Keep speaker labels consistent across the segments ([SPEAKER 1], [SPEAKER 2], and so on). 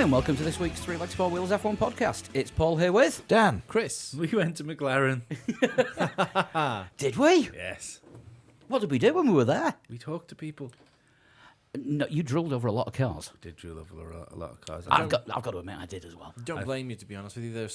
[SPEAKER 1] Hi, and welcome to this week's Three Legs, Four Wheels F1 podcast. It's Paul here with...
[SPEAKER 2] Dan.
[SPEAKER 3] Chris. We went to McLaren.
[SPEAKER 1] Did we?
[SPEAKER 3] Yes.
[SPEAKER 1] What did we do when we were there?
[SPEAKER 3] We talked to people.
[SPEAKER 1] No, you drooled over a lot of cars.
[SPEAKER 3] Did drill over a lot of cars.
[SPEAKER 1] I've got to admit, I did as well.
[SPEAKER 2] Don't blame you, to be honest with you. There's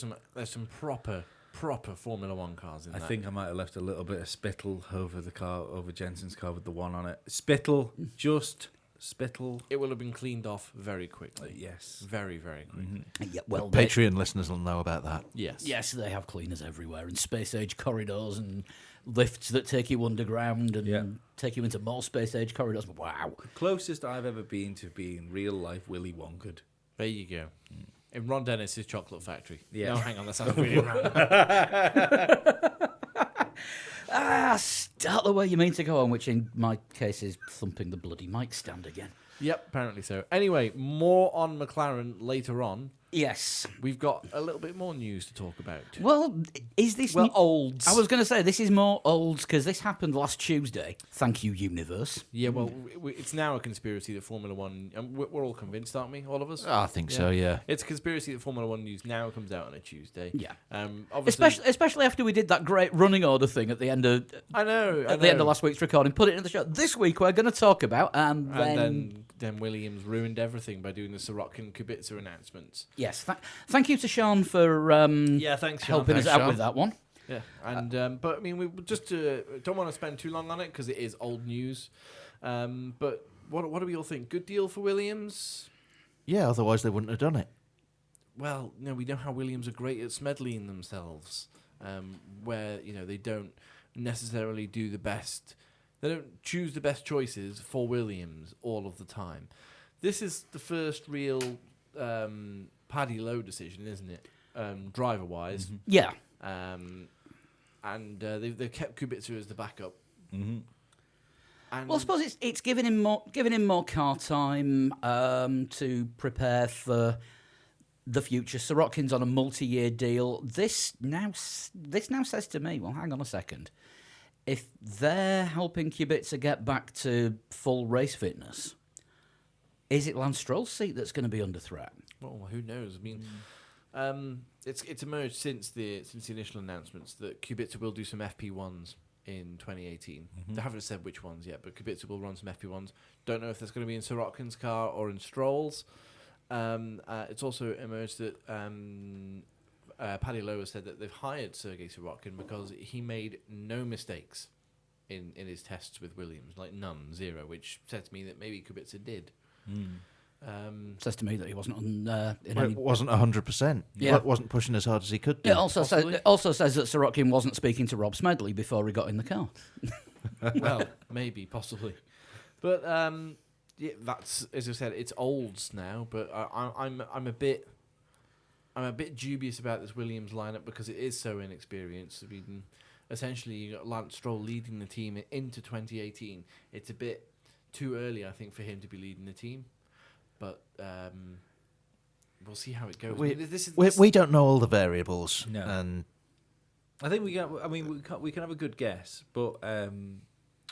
[SPEAKER 2] some proper Formula One cars in
[SPEAKER 3] I
[SPEAKER 2] there.
[SPEAKER 3] think I might have left a little bit of spittle over the car, over Jensen's car with the one on it. Spittle, just spittle.
[SPEAKER 2] It will have been cleaned off very quickly.
[SPEAKER 3] Yes.
[SPEAKER 2] Very, very quickly.
[SPEAKER 1] Yeah, well,
[SPEAKER 4] Patreon listeners will know about that.
[SPEAKER 2] Yes.
[SPEAKER 1] Yes, they have cleaners everywhere, and space-age corridors, and lifts that take you underground and take you into more space-age corridors. Wow.
[SPEAKER 3] Closest I've ever been to being real-life Willy Wonka.
[SPEAKER 2] There you go. In Ron Dennis's chocolate factory.
[SPEAKER 3] Yeah.
[SPEAKER 2] No, hang on, that sounds really random.
[SPEAKER 1] Start the way you mean to go on, which in my case is thumping the bloody mic stand again.
[SPEAKER 2] Yep, apparently so. Anyway, more on McLaren later on.
[SPEAKER 1] Yes.
[SPEAKER 2] We've got a little bit more news to talk about.
[SPEAKER 1] Well, is this...
[SPEAKER 2] olds.
[SPEAKER 1] I was going to say, this is more olds, because this happened last Tuesday. Thank you, universe.
[SPEAKER 2] Yeah, well, it's now a conspiracy that Formula One... And we're all convinced, aren't we, all of us?
[SPEAKER 4] I think so, yeah.
[SPEAKER 2] It's a conspiracy that Formula One news now comes out on a Tuesday.
[SPEAKER 1] Yeah.
[SPEAKER 2] Obviously,
[SPEAKER 1] Especially after we did that great running order thing at the end of...
[SPEAKER 2] I know.
[SPEAKER 1] At the end of last week's recording, put it into the show. This week we're going to talk about, and
[SPEAKER 2] then Williams ruined everything by doing the Sirotkin Kubica announcements.
[SPEAKER 1] Yes, thank you to Sean for
[SPEAKER 2] Thanks, Sean.
[SPEAKER 1] helping us
[SPEAKER 4] Thanks,
[SPEAKER 1] out
[SPEAKER 4] Sean.
[SPEAKER 1] with that one.
[SPEAKER 2] Yeah, and but I mean, we just don't want to spend too long on it because it is old news. But what do we all think? Good deal for Williams?
[SPEAKER 4] Yeah, otherwise they wouldn't have done it.
[SPEAKER 2] Well, no, we know how Williams are great at smedleying themselves, where they don't necessarily do the best. They don't choose the best choices for Williams all of the time. This is the first real Paddy Lowe decision, isn't it? Driver-wise.
[SPEAKER 4] Mm-hmm.
[SPEAKER 1] Yeah.
[SPEAKER 2] And they've kept Kubica as the backup.
[SPEAKER 3] Mm-hmm.
[SPEAKER 2] And
[SPEAKER 1] Well, I suppose it's giving him more car time to prepare for the future. Sirotkin's on a multi-year deal. This now says to me, well, hang on a second. If they're helping Kubica get back to full race fitness, is it Lance Stroll's seat that's going to be under threat?
[SPEAKER 2] well, who knows? I mean, it's emerged since the initial announcements that Kubica will do some FP1s in 2018. They haven't said which ones yet, but Kubica will run some FP1s. Don't know if that's going to be in Sirotkin's car or in Stroll's. It's also emerged that Paddy Lowe has said that they've hired Sergei Sirotkin because he made no mistakes in his tests with Williams, like none, zero, which said to me that maybe Kubica did.
[SPEAKER 1] Says to me that he wasn't on.
[SPEAKER 4] Well, it wasn't 100%.
[SPEAKER 1] Yeah.
[SPEAKER 4] Wasn't pushing as hard as he could do.
[SPEAKER 1] It also says that Sirotkin wasn't speaking to Rob Smedley before he got in the car.
[SPEAKER 2] Well, maybe, possibly. But yeah, that's, as I said, it's olds now. But I'm a bit dubious about this Williams lineup because it is so inexperienced. I mean, essentially, you got Lance Stroll leading the team into 2018. It's a bit too early, I think, for him to be leading the team. But we'll see how it goes.
[SPEAKER 4] We don't know all the variables.
[SPEAKER 3] No.
[SPEAKER 4] And
[SPEAKER 3] I think we can have a good guess, but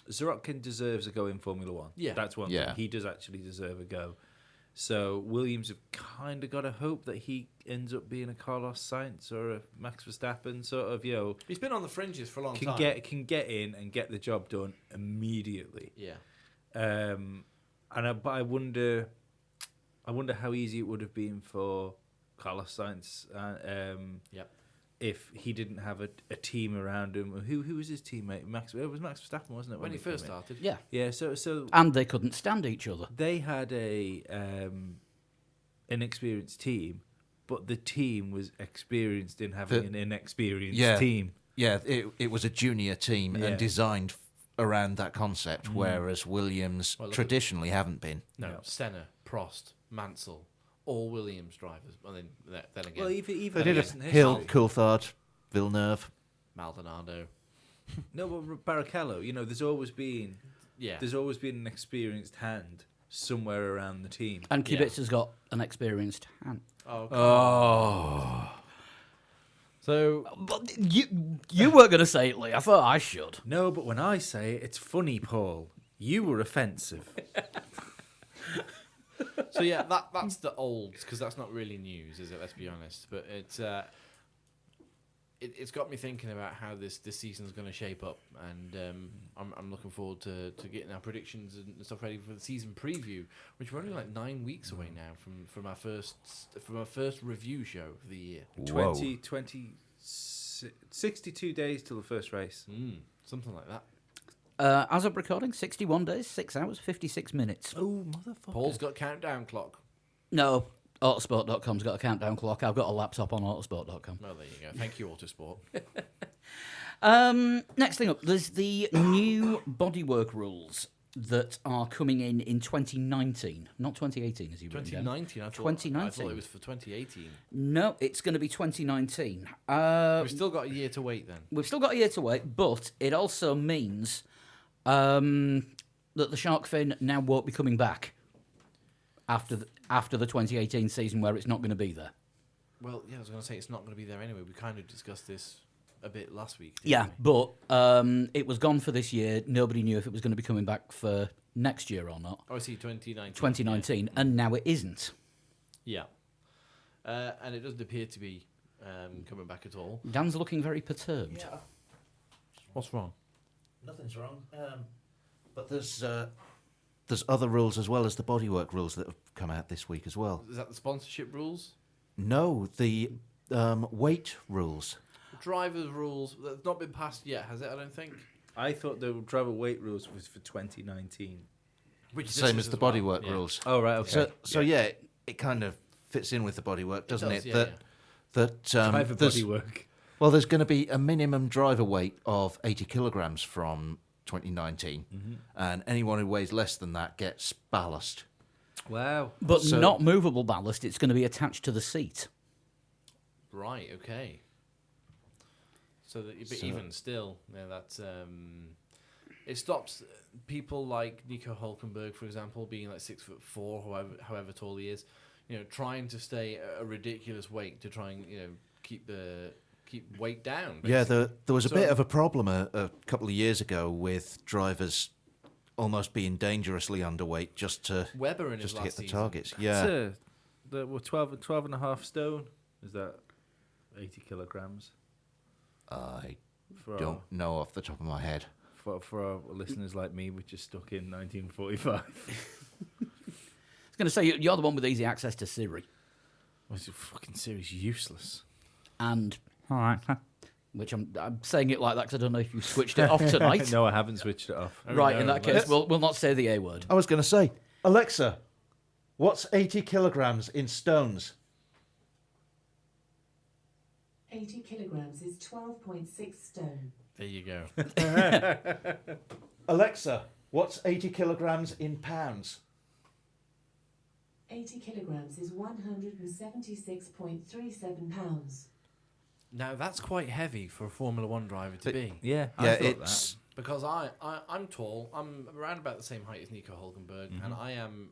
[SPEAKER 3] Sirotkin deserves a go in Formula One.
[SPEAKER 2] Yeah.
[SPEAKER 3] That's one
[SPEAKER 4] Yeah.
[SPEAKER 3] thing. He does actually deserve a go. So Williams have kind of got to hope that he ends up being a Carlos Sainz or a Max Verstappen, sort of,
[SPEAKER 2] he's been on the fringes for a long
[SPEAKER 3] can
[SPEAKER 2] time.
[SPEAKER 3] can get in and get the job done immediately.
[SPEAKER 2] Yeah.
[SPEAKER 3] But I wonder how easy it would have been for Carlos Sainz.
[SPEAKER 2] Yep.
[SPEAKER 3] If he didn't have a team around him. Who was his teammate? It was Max Verstappen, wasn't it?
[SPEAKER 2] When he first started.
[SPEAKER 1] Yeah.
[SPEAKER 3] Yeah, so
[SPEAKER 1] And they couldn't stand each other.
[SPEAKER 3] they had an inexperienced team, but the team was experienced in having an inexperienced team.
[SPEAKER 4] yeah, it was a junior team
[SPEAKER 3] Yeah.
[SPEAKER 4] and designed around that concept, whereas Williams traditionally haven't been.
[SPEAKER 2] No,
[SPEAKER 3] Yeah.
[SPEAKER 2] Senna, Prost, Mansell, all Williams drivers. Well, then again,
[SPEAKER 3] Well, even
[SPEAKER 4] They did
[SPEAKER 3] recent
[SPEAKER 4] Hill,
[SPEAKER 3] history-
[SPEAKER 4] Coulthard, Villeneuve.
[SPEAKER 2] Maldonado.
[SPEAKER 3] No, but Barrichello. There's always been
[SPEAKER 2] Yeah.
[SPEAKER 3] an experienced hand somewhere around the team.
[SPEAKER 1] And Kubica's got an experienced hand.
[SPEAKER 2] Oh. So
[SPEAKER 1] But you weren't going to say it, Lee. I thought I should.
[SPEAKER 3] No, but when I say it, it's funny, Paul. You were offensive.
[SPEAKER 2] So yeah, that's the old, because that's not really news, is it? Let's be honest. But it's got me thinking about how this season's going to shape up, and I'm looking forward to getting our predictions and stuff ready for the season preview, which we're only like 9 weeks away now from our first review show of the year.
[SPEAKER 3] 62 days till the first race.
[SPEAKER 2] Something like that.
[SPEAKER 1] As of recording, 61 days, 6 hours, 56 minutes.
[SPEAKER 3] Oh, motherfucker.
[SPEAKER 2] Paul's got countdown clock.
[SPEAKER 1] No, Autosport.com's got a countdown clock. I've got a laptop on Autosport.com.
[SPEAKER 2] Well, there you go. Thank you, Autosport.
[SPEAKER 1] Next thing up, there's the new bodywork rules that are coming in 2019, not 2018, as you wrote down.
[SPEAKER 2] 2019. I thought
[SPEAKER 1] 2019.
[SPEAKER 2] it was for 2018.
[SPEAKER 1] No, it's going to be 2019.
[SPEAKER 2] We've still got a year to wait then.
[SPEAKER 1] We've still got a year to wait, but it also means that the shark fin now won't be coming back after the 2018 season, where it's not going to be there.
[SPEAKER 2] Well, yeah, I was going to say it's not going to be there anyway. We kind of discussed this a bit last week.
[SPEAKER 1] Yeah,
[SPEAKER 2] We?
[SPEAKER 1] but it was gone for this year. Nobody knew if it was going to be coming back for next year or not.
[SPEAKER 2] Oh, I see, 2019.
[SPEAKER 1] 2019, and now it isn't.
[SPEAKER 2] Yeah. And it doesn't appear to be coming back at all.
[SPEAKER 1] Dan's looking very perturbed.
[SPEAKER 4] Yeah,
[SPEAKER 2] What's wrong?
[SPEAKER 4] nothing's wrong. But there's other rules as well as the bodywork rules that have come out this week as well.
[SPEAKER 2] Is that the sponsorship rules?
[SPEAKER 4] No, the weight rules.
[SPEAKER 2] Drivers' rules, that's not been passed yet, has it? I don't think.
[SPEAKER 3] I thought the driver weight rules was for 2019.
[SPEAKER 2] Which
[SPEAKER 4] Same as the bodywork rules.
[SPEAKER 3] Oh, right, okay.
[SPEAKER 4] So yeah, it kind of fits in with the bodywork, doesn't it?
[SPEAKER 2] does,
[SPEAKER 4] That
[SPEAKER 3] Driver
[SPEAKER 4] there's-
[SPEAKER 3] bodywork.
[SPEAKER 4] Well, there's going to be a minimum driver weight of 80 kilograms from 2019, and anyone who weighs less than that gets ballast.
[SPEAKER 3] Wow.
[SPEAKER 1] But
[SPEAKER 4] So-
[SPEAKER 1] not movable ballast. It's going to be attached to the seat.
[SPEAKER 2] Right, okay. So, but even still, yeah, that's it stops people like Nico Hulkenberg, for example, being like 6'4", however tall he is, trying to stay at a ridiculous weight to try and keep weight down. Basically.
[SPEAKER 4] Yeah, there was a
[SPEAKER 2] So-
[SPEAKER 4] bit of a problem a couple of years ago with drivers almost being dangerously underweight just to
[SPEAKER 2] Webber in his
[SPEAKER 4] hit
[SPEAKER 2] last
[SPEAKER 4] the
[SPEAKER 2] season.
[SPEAKER 4] targets. Yeah,
[SPEAKER 3] We're 12 and a half stone. Is that 80 kilograms?
[SPEAKER 4] I
[SPEAKER 3] For
[SPEAKER 4] don't know off the top of my head.
[SPEAKER 3] for our listeners like me, which is stuck in 1945.
[SPEAKER 1] I was going to say, you're the one with easy access to Siri.
[SPEAKER 3] Was your fucking series useless?
[SPEAKER 1] And, all right, which I'm saying it like that because I don't know if you switched it off tonight.
[SPEAKER 3] No, I haven't switched it off.
[SPEAKER 2] Oh,
[SPEAKER 1] Right,
[SPEAKER 2] no,
[SPEAKER 1] in that
[SPEAKER 2] let's-
[SPEAKER 1] case, we'll not say the A word.
[SPEAKER 4] I was going to say, Alexa, what's 80 kilograms in stones?
[SPEAKER 5] 80 kilograms is 12.6 stone.
[SPEAKER 2] There you go.
[SPEAKER 4] Alexa, what's 80 kilograms in pounds?
[SPEAKER 5] 80 kilograms is 176.37 pounds.
[SPEAKER 2] Now that's quite heavy for a Formula One driver to be.
[SPEAKER 3] Yeah,
[SPEAKER 4] Yeah,
[SPEAKER 3] I thought
[SPEAKER 4] it's
[SPEAKER 2] Because I'm tall. I'm around about the same height as Nico Hulkenberg, and I am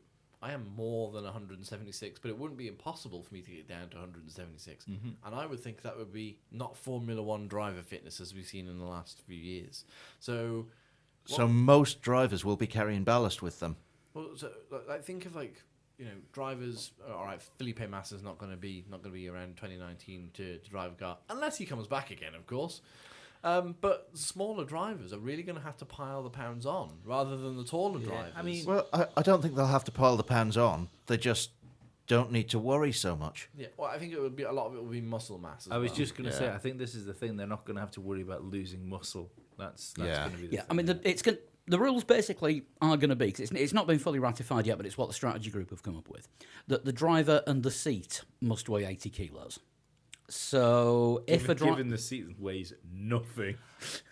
[SPEAKER 2] more than 176. But it wouldn't be impossible for me to get down to 176. And I would think that would be not Formula One driver fitness as we've seen in the last few years. So,
[SPEAKER 4] so most drivers will be carrying ballast with them.
[SPEAKER 2] think of drivers. All right, Felipe Massa's not going to be around 2019 to drive a car unless he comes back again, of course. But smaller drivers are really going to have to pile the pounds on rather than the taller drivers.
[SPEAKER 3] I mean-
[SPEAKER 4] Well, I don't think they'll have to pile the pounds on. They just don't need to worry so much.
[SPEAKER 2] yeah. Well, I think it would be a lot of it will be muscle mass.
[SPEAKER 3] I was
[SPEAKER 2] well.
[SPEAKER 3] just going to
[SPEAKER 4] Yeah.
[SPEAKER 3] say, I think this is the thing. They're not going to have to worry about losing muscle. That's
[SPEAKER 4] Yeah.
[SPEAKER 3] going to be the
[SPEAKER 1] Yeah,
[SPEAKER 3] thing.
[SPEAKER 1] I mean, the rules basically are going to be, 'cause it's not been fully ratified yet, but it's what the strategy group have come up with, that the driver and the seat must weigh 80 kilos. So if
[SPEAKER 3] given the seat weighs nothing.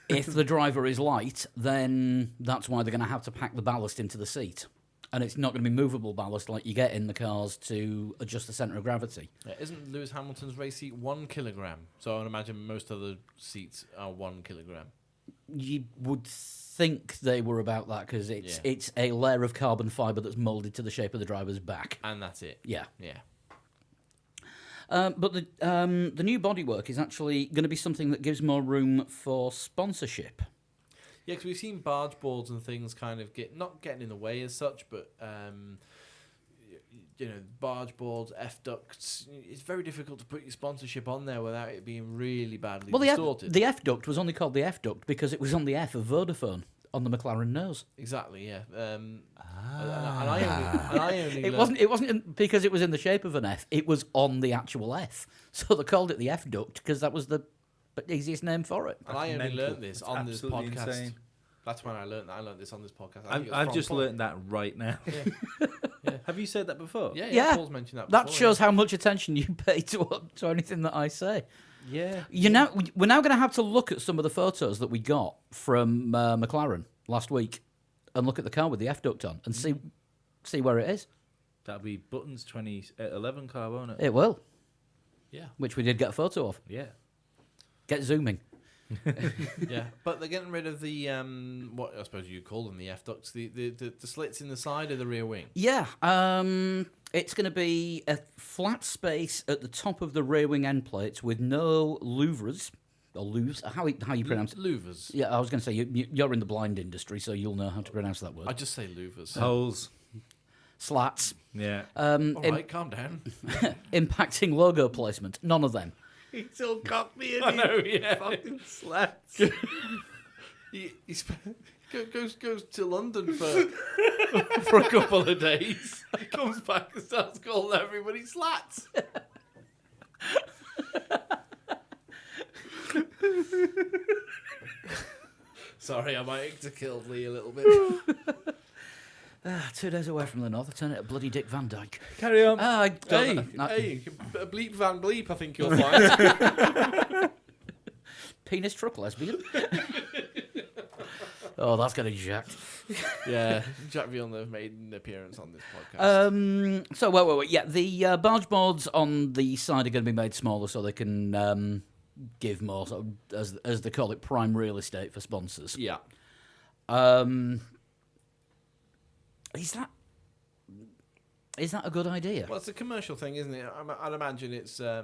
[SPEAKER 1] if the driver is light, then that's why they're going to have to pack the ballast into the seat. And it's not going to be movable ballast like you get in the cars to adjust the centre of gravity.
[SPEAKER 2] Yeah, isn't Lewis Hamilton's race seat 1 kilogram? So I would imagine most other seats are 1 kilogram.
[SPEAKER 1] You would think they were about that because
[SPEAKER 2] Yeah.
[SPEAKER 1] it's a layer of carbon fibre that's moulded to the shape of the driver's back.
[SPEAKER 2] And that's it.
[SPEAKER 1] Yeah.
[SPEAKER 2] Yeah.
[SPEAKER 1] But the new bodywork is actually going to be something that gives more room for sponsorship.
[SPEAKER 2] Yeah, because we've seen barge boards and things kind of not getting in the way as such, but barge boards, F ducts. It's very difficult to put your sponsorship on there without it being really badly
[SPEAKER 1] Well,
[SPEAKER 2] distorted.
[SPEAKER 1] the F duct was only called the F duct because it was on the F of Vodafone on the McLaren nose.
[SPEAKER 2] Exactly, yeah. And I only
[SPEAKER 1] It wasn't because it was in the shape of an F. It was on the actual F, so they called it the F duct because that was the easiest name for it.
[SPEAKER 2] And I only
[SPEAKER 3] mental.
[SPEAKER 2] learned this
[SPEAKER 3] That's
[SPEAKER 2] on this
[SPEAKER 3] absolutely
[SPEAKER 2] podcast.
[SPEAKER 3] insane.
[SPEAKER 2] That's when I learned that. I learned this on this podcast. I think it was
[SPEAKER 3] I've
[SPEAKER 2] from
[SPEAKER 3] just
[SPEAKER 2] Paul.
[SPEAKER 3] learned that right now.
[SPEAKER 2] Yeah.
[SPEAKER 3] Have you said that before?
[SPEAKER 2] Yeah, Paul's mentioned that before.
[SPEAKER 1] That shows how much attention you pay to anything that I say.
[SPEAKER 3] Yeah.
[SPEAKER 1] We're now going to have to look at some of the photos that we got from McLaren last week, and look at the car with the F duct on, and see where it is.
[SPEAKER 3] That'll be Button's 2011 car, won't it?
[SPEAKER 1] It will,
[SPEAKER 2] Yeah,
[SPEAKER 1] which we did get a photo of.
[SPEAKER 3] Yeah.
[SPEAKER 1] Get zooming.
[SPEAKER 2] yeah. But they're getting rid of the what I suppose you call them, the F ducts, the slits in the side of the rear wing.
[SPEAKER 1] Yeah, it's going to be a flat space at the top of the rear wing end plates with no louvres or louves. How you pronounce it?
[SPEAKER 2] Louvers.
[SPEAKER 1] Yeah, I was going to say you're in the blind industry, so you'll know how to pronounce that word.
[SPEAKER 2] I just say louvers.
[SPEAKER 3] Holes.
[SPEAKER 1] Slats.
[SPEAKER 3] Yeah.
[SPEAKER 2] All right, calm down.
[SPEAKER 1] Impacting logo placement. None of them.
[SPEAKER 3] He's all cockney and
[SPEAKER 2] I know, yeah.
[SPEAKER 3] fucking slats.
[SPEAKER 2] He goes to London for a couple of days. Comes back and starts calling everybody slats. Sorry, I might have killed Lee a little bit.
[SPEAKER 1] 2 days away from the north, I turn it at bloody Dick Van Dyke.
[SPEAKER 3] Carry on.
[SPEAKER 1] I don't know.
[SPEAKER 2] Hey, bleep Van Bleep, I think you'll find.
[SPEAKER 1] Penis truck lesbian. Oh, that's getting jacked.
[SPEAKER 2] Yeah, Jack Villeneuve made an appearance on this podcast.
[SPEAKER 1] So, wait. Yeah, the barge boards on the side are going to be made smaller so they can give more, sort of, as they call it, prime real estate for sponsors.
[SPEAKER 2] Yeah.
[SPEAKER 1] Is that a good idea?
[SPEAKER 2] Well, it's a commercial thing, isn't it? I'd imagine it's sort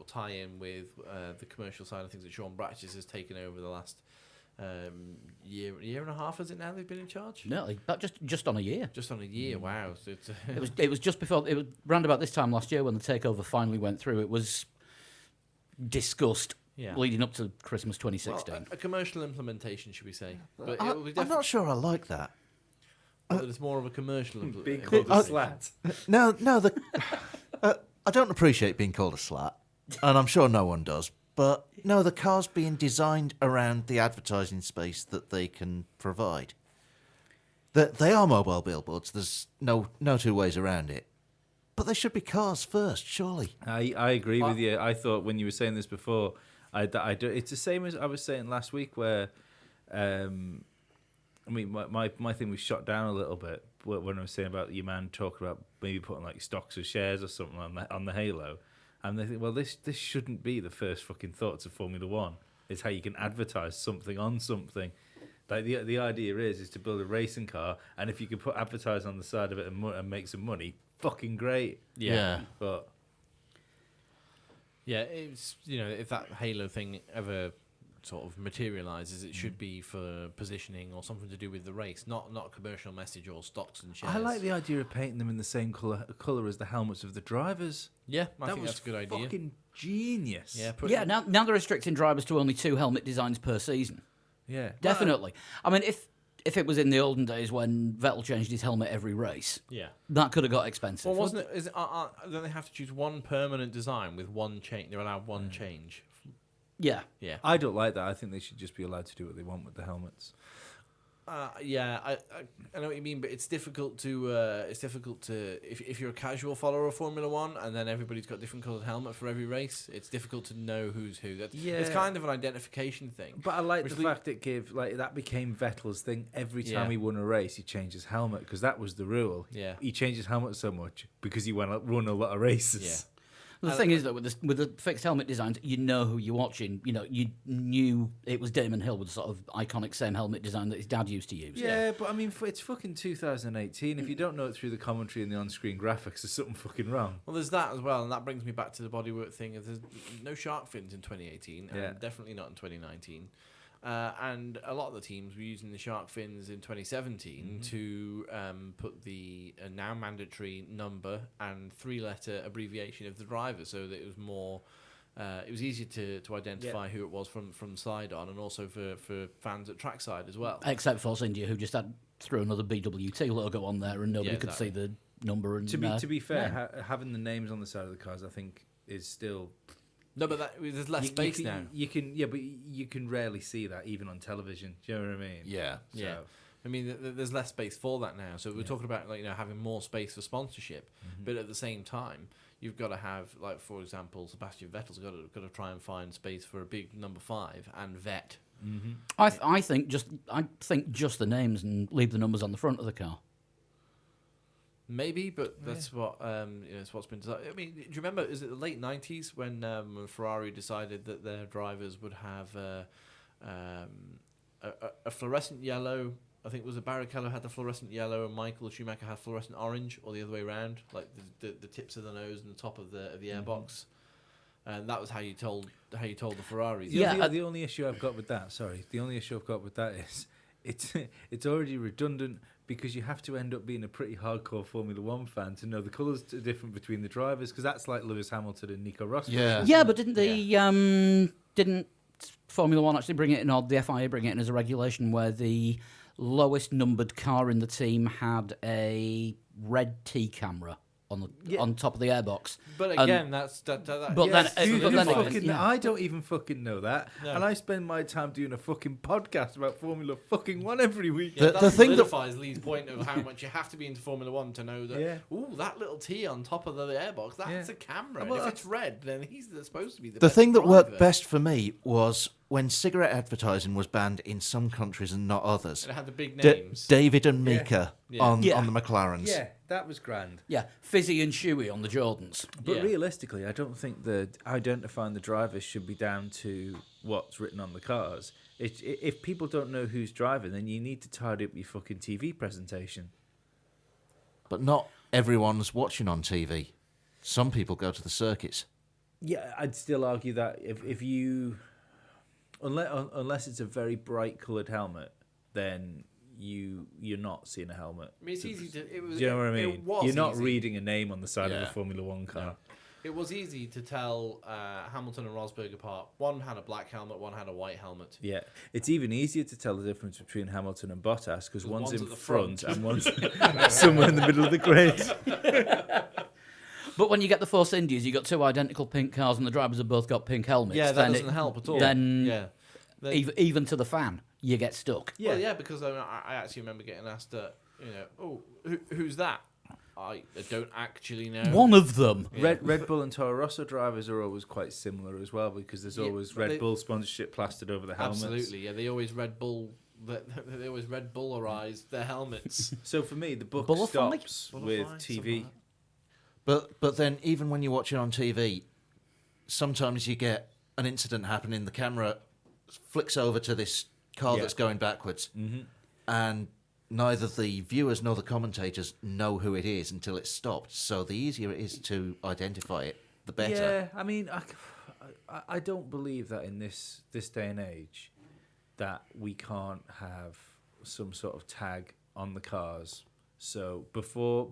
[SPEAKER 2] of tie in with the commercial side of things that Sean Bratches has taken over the last year and a half. Is it now they've been in charge?
[SPEAKER 1] No, but just on a year.
[SPEAKER 2] Just on a year. Wow. So it's,
[SPEAKER 1] It was just before. It was round about this time last year when the takeover finally went through. It was discussed leading up to Christmas 2016.
[SPEAKER 2] well, a commercial implementation, should we say? But
[SPEAKER 4] I,
[SPEAKER 2] it will be
[SPEAKER 4] I'm not sure I like that.
[SPEAKER 2] it's more of a commercial
[SPEAKER 3] Being
[SPEAKER 2] implementation.
[SPEAKER 3] called a slat.
[SPEAKER 4] No, I don't appreciate being called a slat, and I'm sure no one does. But no, the car's being designed around the advertising space that they can provide. They are mobile billboards. There's no two ways around it. But they should be cars first, surely.
[SPEAKER 3] I agree with you. I thought when you were saying this before, it's the same as I was saying last week where, I mean, my thing was shot down a little bit when I was saying about your man talking about maybe putting like stocks or shares or something on the Halo. And they think, well, this shouldn't be the first fucking thoughts of Formula One. It's how you can advertise something on something. Like the idea is to build a racing car, and if you can put advertise on the side of it and make some money, fucking great.
[SPEAKER 2] Yeah.
[SPEAKER 3] But
[SPEAKER 2] Yeah, it's if that Halo thing ever sort of materializes, it should be for positioning or something to do with the race, not a commercial message or stocks and shares.
[SPEAKER 3] I like the idea of painting them in the same color as the helmets of the drivers.
[SPEAKER 2] Yeah, I
[SPEAKER 3] that
[SPEAKER 2] think
[SPEAKER 3] was
[SPEAKER 2] that's a good idea.
[SPEAKER 3] Fucking genius.
[SPEAKER 2] Yeah,
[SPEAKER 1] Yeah, now they're restricting drivers to only 2 helmet designs per season.
[SPEAKER 3] Yeah.
[SPEAKER 1] Definitely. I mean, if it was in the olden days when Vettel changed his helmet every race,
[SPEAKER 2] Yeah.
[SPEAKER 1] that could have got expensive.
[SPEAKER 2] Well, wasn't it? Don't they have to choose one permanent design with one change? They're allowed one change.
[SPEAKER 1] Yeah.
[SPEAKER 2] Yeah.
[SPEAKER 3] I don't like that. I think they should just be allowed to do what they want with the helmets.
[SPEAKER 2] Yeah, I know what you mean, but it's difficult to if you're a casual follower of Formula One and then everybody's got different coloured helmet for every race. It's difficult to know who's who. It's
[SPEAKER 3] Yeah.
[SPEAKER 2] kind of an identification thing.
[SPEAKER 3] But I like
[SPEAKER 2] Which
[SPEAKER 3] the fact it gave that became Vettel's thing. Every time
[SPEAKER 2] Yeah.
[SPEAKER 3] he won a race, he changed his helmet because that was the rule.
[SPEAKER 2] Yeah.
[SPEAKER 3] He changed his helmet so much because he won a lot of races.
[SPEAKER 2] Yeah.
[SPEAKER 1] The thing is that with the fixed helmet designs, you know who you're watching. You know, you knew it was Damon Hill with the sort of iconic same helmet design that his dad used to use.
[SPEAKER 3] Yeah, but I mean, it's fucking 2018. If you don't know it through the commentary and the on-screen graphics, there's something fucking wrong.
[SPEAKER 2] Well, there's that as well, and that brings me back to the bodywork thing. There's no shark fins in 2018,
[SPEAKER 3] Yeah.
[SPEAKER 2] and definitely not in 2019. And a lot of the teams were using the shark fins in 2017 to put the now mandatory number and 3-letter abbreviation of the driver, so that it was more. It was easier to identify who it was from side on, and also for fans at trackside as well.
[SPEAKER 1] Except Force India, who just threw another BWT logo on there, and nobody could see
[SPEAKER 2] exactly.
[SPEAKER 1] the number. And
[SPEAKER 3] To be fair, having the names on the side of the cars, I think, is still.
[SPEAKER 2] No, but there's less space now.
[SPEAKER 3] But you can rarely see that even on television. Do you know what I mean?
[SPEAKER 4] Yeah.
[SPEAKER 3] So,
[SPEAKER 2] Yeah. I mean, there's less space for that now. So we're talking about having more space for sponsorship, but at the same time, you've got to have, like, for example, Sebastian Vettel's got to try and find space for a big number 5 and Vet.
[SPEAKER 1] I think just the names and leave the numbers on the front of the car.
[SPEAKER 2] Maybe, but that's what it's what's been decided. I mean, do you remember? Is it the late '90s when Ferrari decided that their drivers would have a fluorescent yellow? I think it was Barrichello had the fluorescent yellow, and Michael Schumacher had fluorescent orange, or the other way around, like the tips of the nose and the top of the airbox. And that was how you told the Ferraris.
[SPEAKER 3] The only issue I've got with that, is it's already redundant, because you have to end up being a pretty hardcore Formula One fan to know the colours are different between the drivers, because that's like Lewis Hamilton and Nico Rosberg.
[SPEAKER 1] Yeah, but didn't Formula One actually bring it in, or the FIA bring it in as a regulation where the lowest numbered car in the team had a red T camera on top of the airbox?
[SPEAKER 2] But again, that's
[SPEAKER 3] I don't even fucking know that, and I spend my time doing a fucking podcast about Formula fucking One every week.
[SPEAKER 2] Yeah, the thing solidifies Lee's point of how much you have to be into Formula One to know that. Ooh, that little T on top of the airbox, that's a camera.
[SPEAKER 3] Well,
[SPEAKER 2] and if it's red, then he's supposed to be the
[SPEAKER 4] The
[SPEAKER 2] best
[SPEAKER 4] thing that worked
[SPEAKER 2] driver.
[SPEAKER 4] best for me was when cigarette advertising was banned in some countries and not others.
[SPEAKER 2] And it had the big names.
[SPEAKER 4] David and Mika on the
[SPEAKER 1] Yeah.
[SPEAKER 4] McLarens.
[SPEAKER 3] Yeah, that was grand.
[SPEAKER 1] Yeah, Fizzy and Chewy on the Jordans.
[SPEAKER 3] But
[SPEAKER 2] Yeah.
[SPEAKER 3] realistically, I don't think that identifying the drivers should be down to what's written on the cars. If people don't know who's driving, then you need to tidy up your fucking TV presentation.
[SPEAKER 4] But not everyone's watching on TV. Some people go to the circuits.
[SPEAKER 3] Yeah, I'd still argue that if you, unless it's a very bright coloured helmet, then you're not seeing a helmet.
[SPEAKER 2] I mean, it's easy to. It was.
[SPEAKER 3] Do you know what I
[SPEAKER 2] it
[SPEAKER 3] mean?
[SPEAKER 2] was
[SPEAKER 3] You're not
[SPEAKER 2] easy.
[SPEAKER 3] reading a name on the side of
[SPEAKER 4] Yeah.
[SPEAKER 3] a Formula One car.
[SPEAKER 2] No. It was easy to tell Hamilton and Rosberg apart. One had a black helmet, one had a white helmet.
[SPEAKER 3] Yeah, it's even easier to tell the difference between Hamilton and Bottas, because one's in
[SPEAKER 2] at the
[SPEAKER 3] front and one's somewhere in the middle of the grid.
[SPEAKER 1] But when you get the Force Indies, you got two identical pink cars and the drivers have both got pink helmets.
[SPEAKER 2] Yeah, that
[SPEAKER 1] then
[SPEAKER 2] doesn't help at all.
[SPEAKER 1] Then
[SPEAKER 2] Yeah.
[SPEAKER 1] even to the fan, you get stuck.
[SPEAKER 2] Yeah, well, yeah, because I actually remember getting asked, who's that? I don't actually know.
[SPEAKER 1] One of them.
[SPEAKER 2] Yeah.
[SPEAKER 3] Red Bull and Toro Rosso drivers are always quite similar as well, because there's
[SPEAKER 2] Yeah,
[SPEAKER 3] always
[SPEAKER 2] but
[SPEAKER 3] Red Bull sponsorship plastered over the helmets.
[SPEAKER 2] Absolutely, yeah. They always Red Bullerize their helmets.
[SPEAKER 3] So for me, the book
[SPEAKER 1] Bullify?
[SPEAKER 3] stops
[SPEAKER 2] Bullify,
[SPEAKER 3] with
[SPEAKER 2] something
[SPEAKER 3] TV.
[SPEAKER 2] like
[SPEAKER 4] But then even when you watch it on TV, sometimes you get an incident happening. The camera flicks over to this car that's going backwards, and neither the viewers nor the commentators know who it is until it's stopped. So the easier it is to identify it, the better.
[SPEAKER 3] Yeah, I mean, I don't believe that in this day and age that we can't have some sort of tag on the cars. So before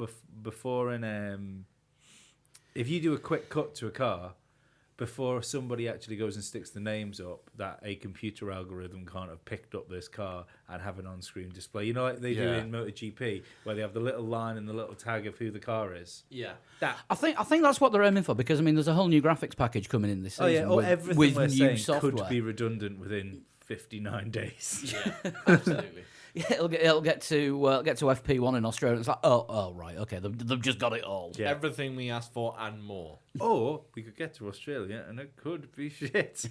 [SPEAKER 3] if you do a quick cut to a car, before somebody actually goes and sticks the names up, that a computer algorithm can't have picked up this car and have an on-screen display. You know, like they do in MotoGP, where they have the little line and the little tag of who the car is.
[SPEAKER 2] Yeah.
[SPEAKER 1] I think that's what they're aiming for, because I mean, there's a whole new graphics package coming in this season.
[SPEAKER 3] Everything
[SPEAKER 1] with
[SPEAKER 3] we're
[SPEAKER 1] new
[SPEAKER 3] saying
[SPEAKER 1] software.
[SPEAKER 3] could be redundant within 59 days.
[SPEAKER 2] Yeah, absolutely.
[SPEAKER 1] Yeah, it'll get to FP1 in Australia. It's like, oh right, okay, they've just got it all.
[SPEAKER 3] Yeah.
[SPEAKER 2] Everything we asked for and more.
[SPEAKER 3] Or we could get to Australia and it could be shit.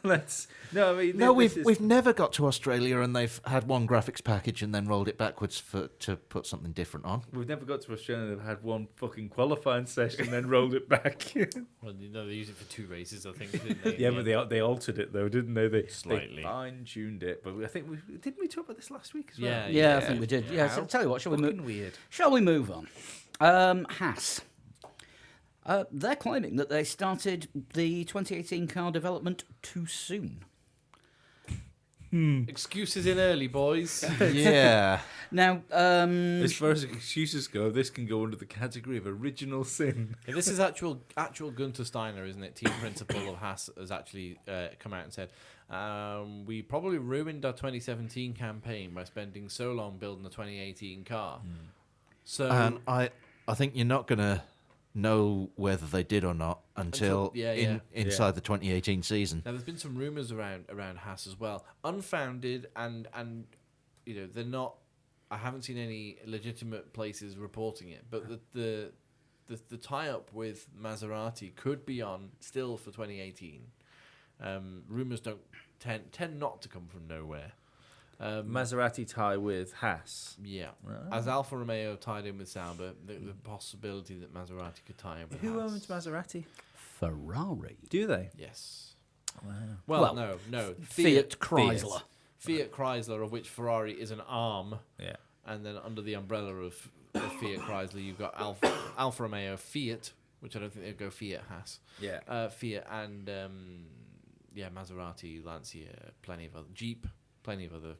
[SPEAKER 4] We've never got to Australia and they've had one graphics package and then rolled it backwards to put something different on.
[SPEAKER 3] We've never got to Australia. They've had one fucking qualifying session and then rolled it back.
[SPEAKER 2] Well, they used it for 2 races, I think, didn't they?
[SPEAKER 3] Yeah, but they altered it though, didn't they? They
[SPEAKER 2] Slightly.
[SPEAKER 3] fine-tuned it. But I think didn't we talk about this last week as well?
[SPEAKER 2] Yeah,
[SPEAKER 1] Yeah, I think we did. Yeah, so
[SPEAKER 3] How
[SPEAKER 1] tell you what, shall we
[SPEAKER 3] fucking weird.
[SPEAKER 1] move on? Haas. They're claiming that they started the 2018 car development too soon.
[SPEAKER 2] Excuses in early, boys.
[SPEAKER 4] Yeah.
[SPEAKER 1] Now,
[SPEAKER 3] As far as excuses go, this can go under the category of original sin.
[SPEAKER 2] Yeah, this is actual Gunther Steiner, isn't it? Team principal of Haas has actually come out and said, we probably ruined our 2017 campaign by spending so long building the 2018 car. So
[SPEAKER 4] And I think you're not going to know whether they did or not until inside the 2018 season.
[SPEAKER 2] Now, there's been some rumours around Haas as well, unfounded, and they're not. I haven't seen any legitimate places reporting it, but the tie-up with Maserati could be on still for 2018. Rumours don't tend not to come from nowhere.
[SPEAKER 3] Maserati tie with Haas.
[SPEAKER 2] Yeah,
[SPEAKER 3] Right.
[SPEAKER 2] as Alfa Romeo tied in with Sauber, the possibility that Maserati could tie in with
[SPEAKER 3] Who
[SPEAKER 2] Haas.
[SPEAKER 3] owns Maserati?
[SPEAKER 1] Ferrari.
[SPEAKER 3] Do they?
[SPEAKER 2] Yes.
[SPEAKER 3] Wow.
[SPEAKER 2] Well,
[SPEAKER 1] Well,
[SPEAKER 2] no.
[SPEAKER 1] Fiat Chrysler.
[SPEAKER 2] Fiat Chrysler, of which Ferrari is an arm,
[SPEAKER 3] Yeah.
[SPEAKER 2] and then under the umbrella of Fiat Chrysler, you've got Alfa Romeo, Fiat, which I don't think they'd go Fiat Haas,
[SPEAKER 3] Yeah.
[SPEAKER 2] Fiat, and Maserati, Lancia, plenty of other Jeep, plenty of other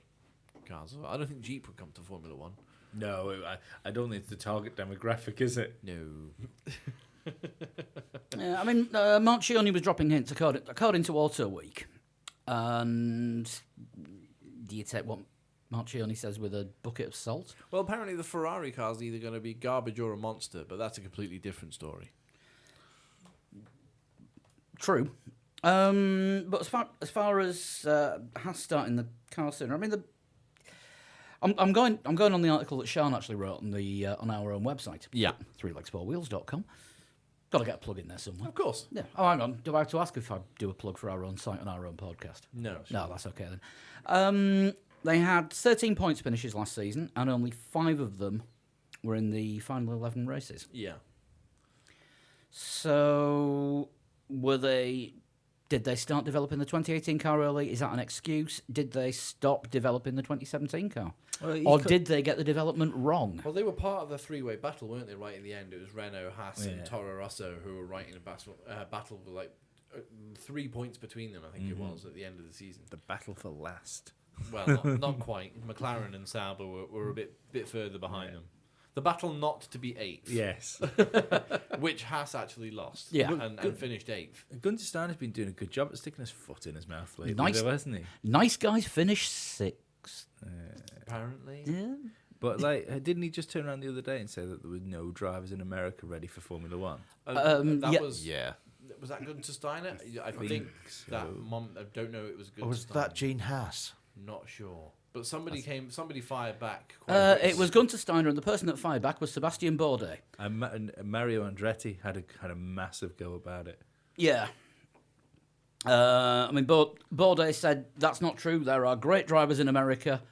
[SPEAKER 2] cars. I don't think Jeep would come to Formula One.
[SPEAKER 3] No, I don't think it's the target demographic, is it?
[SPEAKER 2] No.
[SPEAKER 1] Yeah, I mean, Marchionni was dropping hints according to Auto Week. And do you take what Marchionni says with a bucket of salt?
[SPEAKER 2] Well, apparently the Ferrari car's either going to be garbage or a monster, but that's a completely different story.
[SPEAKER 1] True. But as far as Haas starting the car sooner, I mean, I'm going on the article that Sean actually wrote on our own website.
[SPEAKER 2] Yeah.
[SPEAKER 1] 3legs4wheels.com. Got to get a plug in there somewhere.
[SPEAKER 2] Of course.
[SPEAKER 1] Yeah. Oh, hang on. Do I have to ask if I do a plug for our own site on our own podcast?
[SPEAKER 2] No.
[SPEAKER 1] No, that's okay then. They had 13 points finishes last season, and only 5 of them were in the final 11 races.
[SPEAKER 2] Yeah.
[SPEAKER 1] So, did they start developing the 2018 car early? Is that an excuse? Did they stop developing the 2017 car?
[SPEAKER 3] Well,
[SPEAKER 1] Did they get the development wrong?
[SPEAKER 2] Well, they were part of the three-way battle, weren't they? Right in the end, it was Renault, Haas, and
[SPEAKER 3] Yeah.
[SPEAKER 2] Toro Rosso who were right in a battle with like 3 points between them. I think it was at the end of the season.
[SPEAKER 3] the battle for last.
[SPEAKER 2] Well, not quite. McLaren and Sauber were a bit further behind them. The battle not to be 8th,
[SPEAKER 3] Yes.
[SPEAKER 2] which Haas actually lost.
[SPEAKER 1] Yeah.
[SPEAKER 2] and finished 8th.
[SPEAKER 3] Gunther Steiner's been doing a good job at sticking his foot in his mouth lately,
[SPEAKER 1] Nice.
[SPEAKER 3] though, hasn't he?
[SPEAKER 1] Nice guys finished 6th.
[SPEAKER 2] Apparently,
[SPEAKER 1] Yeah.
[SPEAKER 3] But didn't he just turn around the other day and say that there were no drivers in America ready for Formula One?
[SPEAKER 2] that
[SPEAKER 1] yeah.
[SPEAKER 2] was
[SPEAKER 4] Yeah.
[SPEAKER 2] Was that Gunther Steiner? I
[SPEAKER 3] think
[SPEAKER 2] think
[SPEAKER 3] so.
[SPEAKER 2] that I don't know. It was Gunther
[SPEAKER 4] Or was
[SPEAKER 2] Steiner.
[SPEAKER 4] that Gene Haas?
[SPEAKER 2] Not sure. But somebody fired back.
[SPEAKER 1] It was Gunther Steiner, and the person that fired back was Sebastian Bourdais.
[SPEAKER 3] And Mario Andretti had a massive go about it.
[SPEAKER 1] Yeah. I mean, Bourdais said that's not true. There are great drivers in America.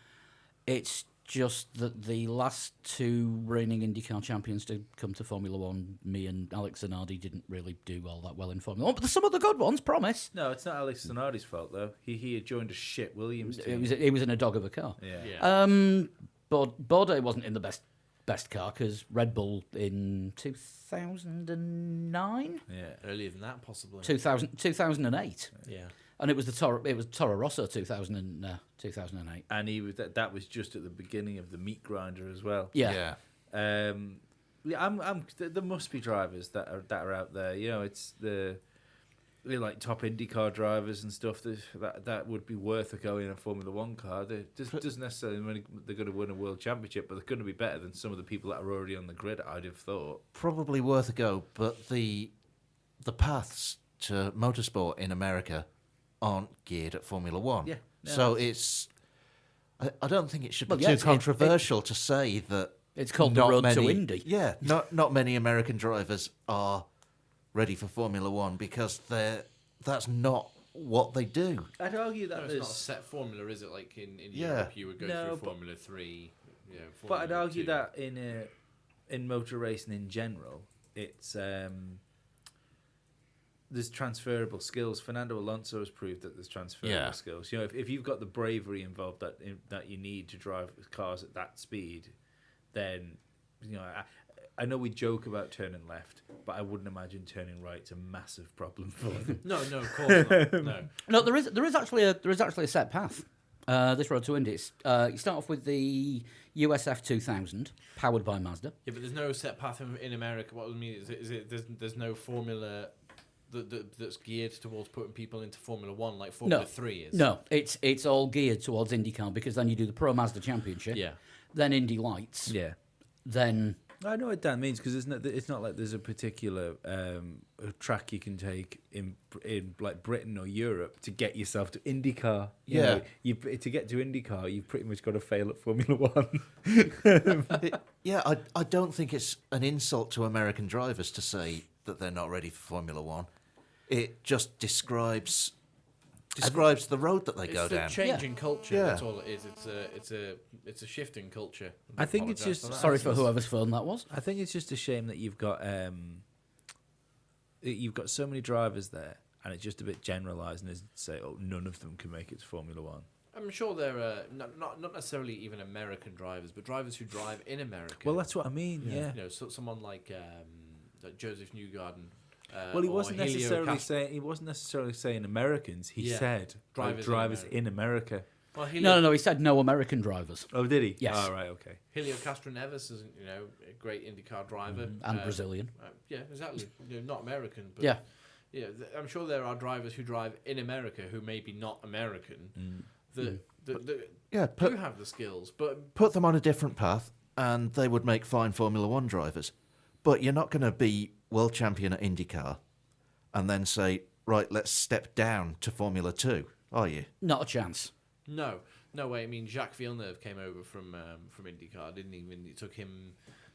[SPEAKER 1] It's just that the last 2 reigning IndyCar champions to come to Formula One, me and Alex Zanardi, didn't really do all that well in Formula One. But there's some of the good ones, promise.
[SPEAKER 3] No, it's not Alex Zanardi's fault though. He had joined a shit Williams team.
[SPEAKER 1] He was in a dog of a car.
[SPEAKER 3] Yeah.
[SPEAKER 1] But Bourdais wasn't in the best car because Red Bull in 2009,
[SPEAKER 3] Yeah.
[SPEAKER 2] earlier than that, possibly.
[SPEAKER 1] 2008.
[SPEAKER 2] Yeah.
[SPEAKER 1] And it was Toro Rosso 2008.
[SPEAKER 3] And he was that was just at the beginning of the meat grinder as well.
[SPEAKER 1] Yeah.
[SPEAKER 3] There must be drivers that are out there. You know, it's like top IndyCar drivers and stuff that would be worth a go in a Formula One car. Doesn't necessarily mean they're going to win a world championship, but they're going to be better than some of the people that are already on the grid, I'd have thought.
[SPEAKER 4] Probably worth a go, but the paths to motorsport in America aren't geared at Formula One.
[SPEAKER 3] Yeah. No,
[SPEAKER 4] So it's... I don't think it should be
[SPEAKER 1] Well, yeah,
[SPEAKER 4] too
[SPEAKER 1] it's-
[SPEAKER 4] controversial to say that...
[SPEAKER 1] It's called the
[SPEAKER 4] not
[SPEAKER 1] Road
[SPEAKER 4] many,
[SPEAKER 1] to Indy.
[SPEAKER 4] Yeah, not many American drivers are ready for Formula One because that's not what they do.
[SPEAKER 3] I'd argue that
[SPEAKER 2] No, it's not a set formula, is it? Like in
[SPEAKER 4] Yeah.
[SPEAKER 2] Europe, you would go
[SPEAKER 3] No,
[SPEAKER 2] through
[SPEAKER 3] but-
[SPEAKER 2] Formula 3.
[SPEAKER 3] But I'd argue
[SPEAKER 2] 2.
[SPEAKER 3] that in motor racing in general, it's there's transferable skills. Fernando Alonso has proved that there's transferable
[SPEAKER 4] Yeah.
[SPEAKER 3] skills. You know, if you've got the bravery involved that you need to drive cars at that speed, then you know. I know we joke about turning left, but I wouldn't imagine turning right's a massive problem for them.
[SPEAKER 2] No, of course not. No.
[SPEAKER 1] No, there is actually a set path. This Road to Indy. You start off with the USF 2000, powered by Mazda.
[SPEAKER 2] Yeah, but there's no set path in America. What I mean is there's no formula that's geared towards putting people into Formula One like Formula 3 is.
[SPEAKER 1] No, it's all geared towards IndyCar because then you do the Pro Mazda Championship.
[SPEAKER 2] Yeah.
[SPEAKER 1] Then Indy Lights.
[SPEAKER 3] Yeah.
[SPEAKER 1] Then
[SPEAKER 3] I know what Dan means because it's not like there's a particular track you can take in like Britain or Europe to get yourself to IndyCar.
[SPEAKER 4] Yeah.
[SPEAKER 3] To get to IndyCar, you've pretty much got to fail at Formula One.
[SPEAKER 4] I don't think it's an insult to American drivers to say that they're not ready for Formula One. It just describes the road that they go
[SPEAKER 2] It's
[SPEAKER 4] down.
[SPEAKER 2] a change in culture.
[SPEAKER 4] Yeah.
[SPEAKER 2] That's all it is. It's a shift in culture.
[SPEAKER 3] I think it's
[SPEAKER 2] apologise
[SPEAKER 3] just-
[SPEAKER 2] for that.
[SPEAKER 1] sorry for whoever's phone that was.
[SPEAKER 3] I think it's just a shame that you've got so many drivers there, and it's just a bit generalising to say, oh, none of them can make it to Formula One.
[SPEAKER 2] I'm sure they're not necessarily even American drivers, but drivers who drive in America.
[SPEAKER 3] Well, that's what I mean. Yeah.
[SPEAKER 2] You know, someone like Joseph Newgarden.
[SPEAKER 3] Well, he
[SPEAKER 2] or
[SPEAKER 3] wasn't
[SPEAKER 2] Helio
[SPEAKER 3] necessarily saying Americans. He
[SPEAKER 2] Yeah.
[SPEAKER 3] said
[SPEAKER 2] Drivers
[SPEAKER 3] drivers
[SPEAKER 2] in
[SPEAKER 3] in America.
[SPEAKER 2] Well, Helio,
[SPEAKER 1] No, he said no American drivers.
[SPEAKER 3] Oh, did he?
[SPEAKER 1] Yes.
[SPEAKER 3] Oh, right. Okay.
[SPEAKER 2] Helio Castro Neves is a great IndyCar driver
[SPEAKER 1] And Brazilian.
[SPEAKER 2] Yeah, exactly. Not American, but
[SPEAKER 1] Yeah.
[SPEAKER 2] I'm sure there are drivers who drive in America who may be not American that
[SPEAKER 4] Yeah,
[SPEAKER 2] do have the skills, but
[SPEAKER 4] put them on a different path, and they would make fine Formula One drivers. But you're not going to be world champion at IndyCar and then say, right, let's step down to Formula 2, are you?
[SPEAKER 1] Not a chance.
[SPEAKER 2] no way. I mean, Jacques Villeneuve came over from IndyCar, didn't he? It took him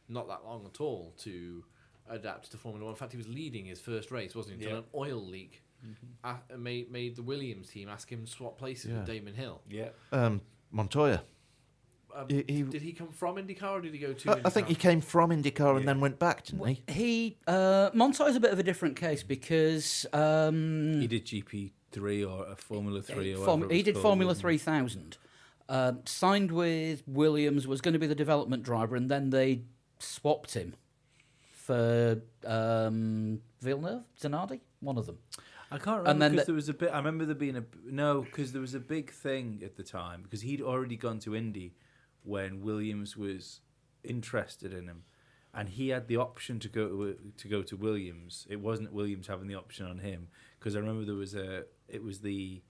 [SPEAKER 2] not that long at all to adapt to Formula One. In fact, he was leading his first race, wasn't he? Until an oil leak made the Williams team ask him to swap places with Damon Hill.
[SPEAKER 3] Yeah.
[SPEAKER 4] Montoya.
[SPEAKER 2] Did he come from IndyCar or did he go to
[SPEAKER 4] I think he came from IndyCar and then went back, didn't he?
[SPEAKER 1] Montoya's a bit of a different case because
[SPEAKER 3] He did GP3 or a Formula 3 or whatever.
[SPEAKER 1] he
[SPEAKER 3] it was
[SPEAKER 1] did
[SPEAKER 3] called,
[SPEAKER 1] Formula
[SPEAKER 3] wasn't he?
[SPEAKER 1] 3000. Signed with Williams, was going to be the development driver, and then they swapped him for Villeneuve, Zanardi, one of them.
[SPEAKER 3] I can't
[SPEAKER 1] And
[SPEAKER 3] remember
[SPEAKER 1] then
[SPEAKER 3] because there was a bit. I remember there being because there was a big thing at the time because he'd already gone to Indy when Williams was interested in him, and he had the option to go to Williams. It wasn't Williams having the option on him because I remember it was the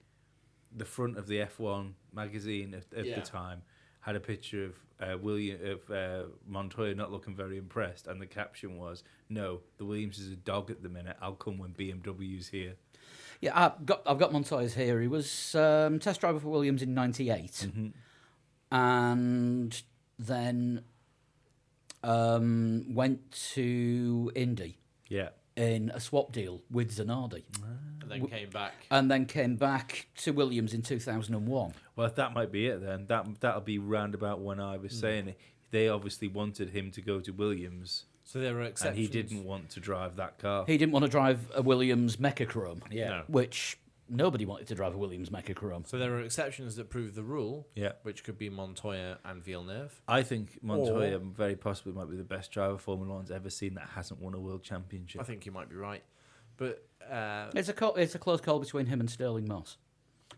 [SPEAKER 3] front of the F1 magazine at the time had a picture of Montoya not looking very impressed, and the caption was, "No, the Williams is a dog at the minute. I'll come when BMW's here."
[SPEAKER 1] Yeah, I've got Montoya's here. He was test driver for Williams in '98, and then went to Indy
[SPEAKER 3] Yeah.
[SPEAKER 1] in a swap deal with Zanardi,
[SPEAKER 2] and then came back.
[SPEAKER 1] and then came back to Williams in 2001.
[SPEAKER 3] Well, that might be it then. That'll be round about when I was saying it. They obviously wanted him to go to Williams,
[SPEAKER 2] So there are
[SPEAKER 3] and
[SPEAKER 2] exceptions.
[SPEAKER 3] he didn't want to drive that car.
[SPEAKER 1] He didn't want to drive a Williams Mechachrome,
[SPEAKER 2] No.
[SPEAKER 1] which nobody wanted to drive a Williams Mechachrome.
[SPEAKER 2] So there are exceptions that prove the rule,
[SPEAKER 3] Yeah.
[SPEAKER 2] which could be Montoya and Villeneuve.
[SPEAKER 3] I think Montoya very possibly might be the best driver Formula One's ever seen that hasn't won a world championship.
[SPEAKER 2] I think you might be right, but
[SPEAKER 1] It's a close call between him and Sterling Moss,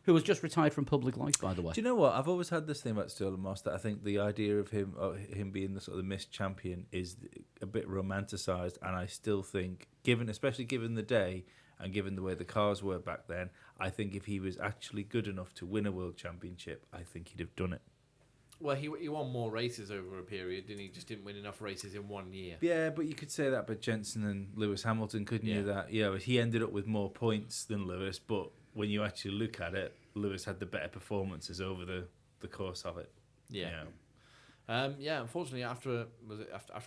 [SPEAKER 1] who was just retired from public life, by the way.
[SPEAKER 3] Do you know what? I've always had this thing about Sterling Moss that I think the idea of him being the sort of the missed champion is a bit romanticised, and I still think, especially given the day and given the way the cars were back then, I think if he was actually good enough to win a world championship, I think he'd have done it.
[SPEAKER 2] well, he won more races over a period, didn't he? Just didn't win enough races in 1 year.
[SPEAKER 3] Yeah, but you could say that about Jensen and Lewis Hamilton, couldn't you?
[SPEAKER 2] Yeah.
[SPEAKER 3] That he ended up with more points than Lewis, but when you actually look at it, Lewis had the better performances over the course of it.
[SPEAKER 2] Yeah.
[SPEAKER 3] You know.
[SPEAKER 2] Unfortunately, after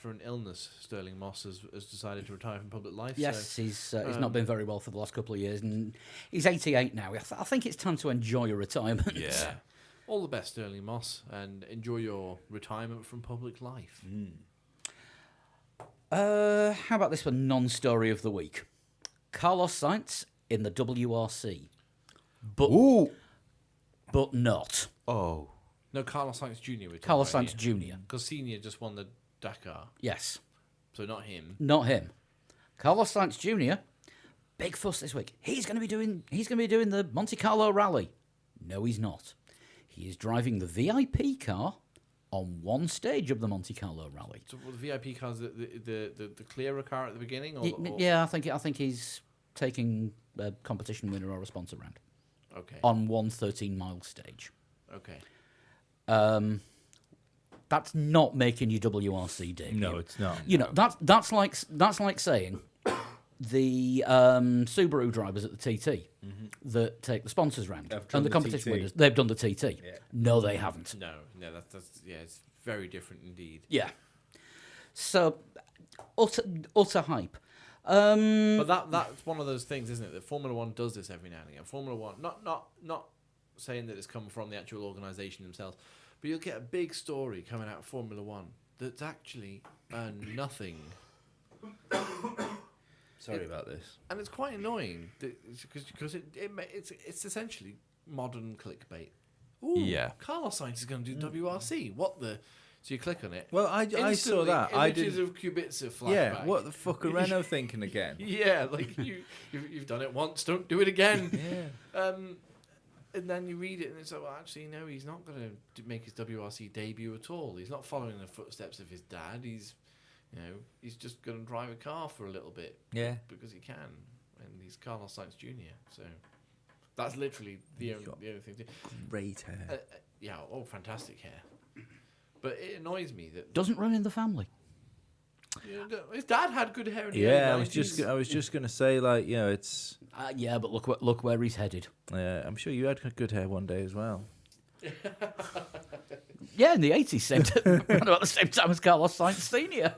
[SPEAKER 2] an illness, Sterling Moss has decided to retire from public life.
[SPEAKER 1] Yes,
[SPEAKER 2] so,
[SPEAKER 1] he's not been very well for the last couple of years, and he's 88 now. I think it's time to enjoy a retirement.
[SPEAKER 2] yeah. All the best, Sterling Moss, and enjoy your retirement from public life.
[SPEAKER 1] How about this one? Non-story of the week: Carlos Sainz in the WRC, but not
[SPEAKER 4] Oh.
[SPEAKER 2] No, Carlos Sainz Jr.
[SPEAKER 1] Carlos Sainz Jr.
[SPEAKER 2] Because Senior just won the Dakar,
[SPEAKER 1] Yes,
[SPEAKER 2] so not him.
[SPEAKER 1] not him. Carlos Sainz Jr. Big fuss this week. He's going to be doing the Monte Carlo Rally. No, he's not. He is driving the VIP car on one stage of the Monte Carlo Rally.
[SPEAKER 2] So the VIP car's the clearer car at the beginning? Or?
[SPEAKER 1] Yeah, I think he's taking a competition winner or a sponsor round
[SPEAKER 2] Okay.
[SPEAKER 1] on one 13-mile stage.
[SPEAKER 2] Okay.
[SPEAKER 1] That's not making your WRC debut.
[SPEAKER 3] No, it's not.
[SPEAKER 1] You know, that's like saying the Subaru drivers at the TT that take the sponsors round
[SPEAKER 3] Have done
[SPEAKER 1] and the
[SPEAKER 3] the
[SPEAKER 1] competition
[SPEAKER 3] TT.
[SPEAKER 1] winners. They've done the TT.
[SPEAKER 3] Yeah.
[SPEAKER 1] No, they haven't.
[SPEAKER 2] No, that's it's very different indeed.
[SPEAKER 1] Yeah. So, utter hype.
[SPEAKER 2] But that's one of those things, isn't it? That Formula One does this every now and again. Formula One, not saying that it's come from the actual organisation themselves, but you'll get a big story coming out of Formula One that's actually nothing.
[SPEAKER 3] Sorry about this.
[SPEAKER 2] And it's quite annoying because it's essentially modern clickbait. Ooh,
[SPEAKER 4] Yeah.
[SPEAKER 2] Carlos Sainz is going to do WRC. What the? So you click on it.
[SPEAKER 3] Well, I saw
[SPEAKER 2] Instantly,
[SPEAKER 3] that.
[SPEAKER 2] Images of Kubica flashback.
[SPEAKER 3] Yeah, what the fuck are Renault thinking again?
[SPEAKER 2] Yeah, like you've done it once, don't do it again.
[SPEAKER 3] Yeah.
[SPEAKER 2] And then you read it and it's like, well, actually, no, he's not going to make his WRC debut at all. He's not following the footsteps of his dad. He's just going to drive a car for a little bit.
[SPEAKER 3] Yeah.
[SPEAKER 2] Because he can, and he's Carlos Sainz Jr. So that's literally the only thing.
[SPEAKER 3] Great hair.
[SPEAKER 2] Yeah, fantastic hair. But it annoys me that
[SPEAKER 1] Doesn't run in the family.
[SPEAKER 2] his dad had good hair. In the
[SPEAKER 3] Yeah,
[SPEAKER 2] early
[SPEAKER 3] I was
[SPEAKER 2] 90s.
[SPEAKER 3] just gonna say, like, you know, it's.
[SPEAKER 1] Yeah, but look where he's headed.
[SPEAKER 3] I'm sure you had good hair one day as well.
[SPEAKER 1] Yeah, in the 80s, around about the same time as Carlos Sainz Senior.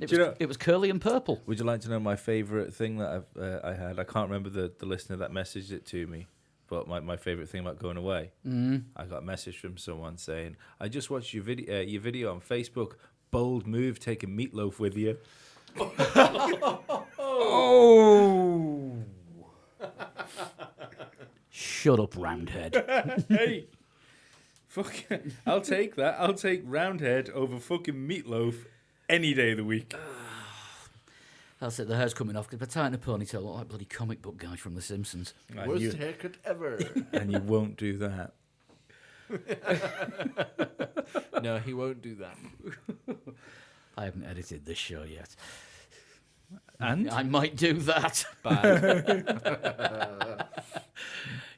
[SPEAKER 1] It was curly and purple.
[SPEAKER 3] Would you like to know my favourite thing that I had? I can't remember the listener that messaged it to me, but my favourite thing about going away, I got a message from someone saying, "I just watched your video on Facebook. Bold move, taking Meatloaf with you."
[SPEAKER 1] Oh! Shut up, Roundhead.
[SPEAKER 3] Hey, fuck! I'll take that. I'll take Roundhead over fucking Meatloaf any day of the week.
[SPEAKER 1] That's it, the hair's coming off. Because if I tie in a ponytail, I look like bloody comic book guy from The Simpsons.
[SPEAKER 2] Worst haircut ever.
[SPEAKER 3] And you won't do that.
[SPEAKER 2] No, he won't do that.
[SPEAKER 1] I haven't edited this show yet.
[SPEAKER 3] And
[SPEAKER 1] I might do that.
[SPEAKER 2] Bad.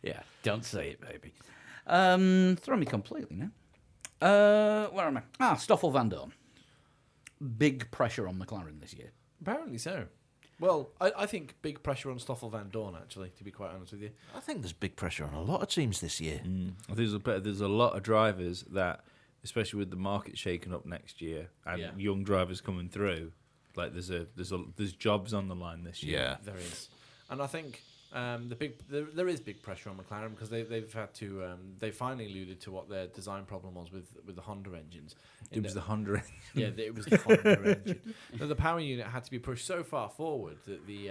[SPEAKER 1] Yeah, don't say it, baby. Throw me completely now. Where am I? Stoffel Van Dorn. Big pressure on McLaren this year.
[SPEAKER 2] Apparently so. Well, I think big pressure on Stoffel Van Dorn, actually, to be quite honest with you.
[SPEAKER 4] I think there's big pressure on a lot of teams this year.
[SPEAKER 3] there's a lot of drivers that, especially with the market shaking up next year and young drivers coming through, like there's jobs on the line this year.
[SPEAKER 4] Yeah.
[SPEAKER 2] There is. And I think there is big pressure on McLaren because they've had to they finally alluded to what their design problem was with the Honda engines.
[SPEAKER 3] It was the Honda.
[SPEAKER 2] Yeah, it was the Honda engine. So the power unit had to be pushed so far forward that they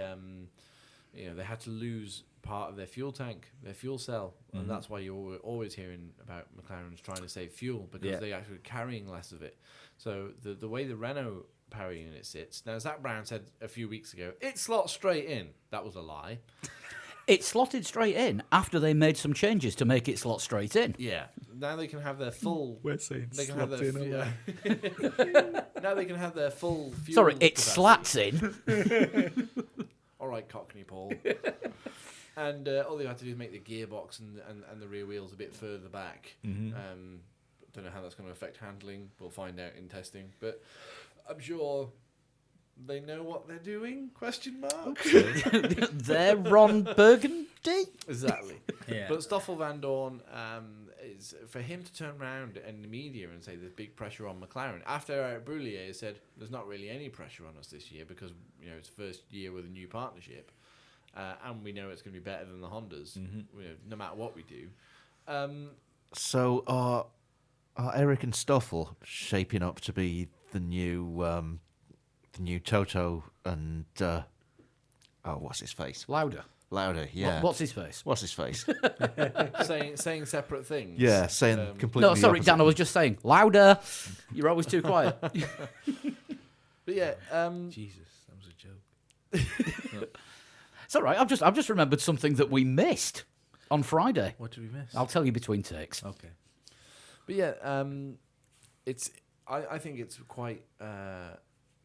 [SPEAKER 2] had to lose part of their fuel tank, their fuel cell, and that's why you're always hearing about McLaren's trying to save fuel because they actually carrying less of it. So the way the Renault power unit sits now, Zach Brown said a few weeks ago, it slots straight in. That was a lie.
[SPEAKER 1] It slotted straight in after they made some changes to make it slot straight in.
[SPEAKER 2] Yeah. Now they can have their full.
[SPEAKER 3] We're saying
[SPEAKER 2] They can have their. Now they can have their full fuel.
[SPEAKER 1] Sorry, it
[SPEAKER 2] capacity.
[SPEAKER 1] slats in.
[SPEAKER 2] All right, Cockney Paul. And all they have to do is make the gearbox and the rear wheels a bit further back. Don't know how that's going to affect handling. We'll find out in testing, but I'm sure they know what they're doing. Question mark.
[SPEAKER 1] They're Ron Burgundy.
[SPEAKER 2] Exactly.
[SPEAKER 3] Yeah.
[SPEAKER 2] But Stoffel Van Dorn is for him to turn around in the media and say there's big pressure on McLaren after Eric Brullier said there's not really any pressure on us this year because it's first year with a new partnership, and we know it's going to be better than the Hondas, no matter what we do.
[SPEAKER 4] So are Eric and Stoffel shaping up to be the new Toto and what's his face?
[SPEAKER 1] Louder.
[SPEAKER 4] Louder, yeah.
[SPEAKER 1] What's his face?
[SPEAKER 4] What's his face?
[SPEAKER 2] saying separate things.
[SPEAKER 4] Yeah, saying completely.
[SPEAKER 1] No, sorry,
[SPEAKER 4] opposite.
[SPEAKER 1] Dan, I was just saying, louder. You're always too quiet.
[SPEAKER 2] But yeah,
[SPEAKER 3] Jesus, that was a joke.
[SPEAKER 1] It's all right. I've just remembered something that we missed. On Friday.
[SPEAKER 3] What did we miss?
[SPEAKER 1] I'll tell you between takes.
[SPEAKER 3] Okay.
[SPEAKER 2] But yeah, it's. I think it's quite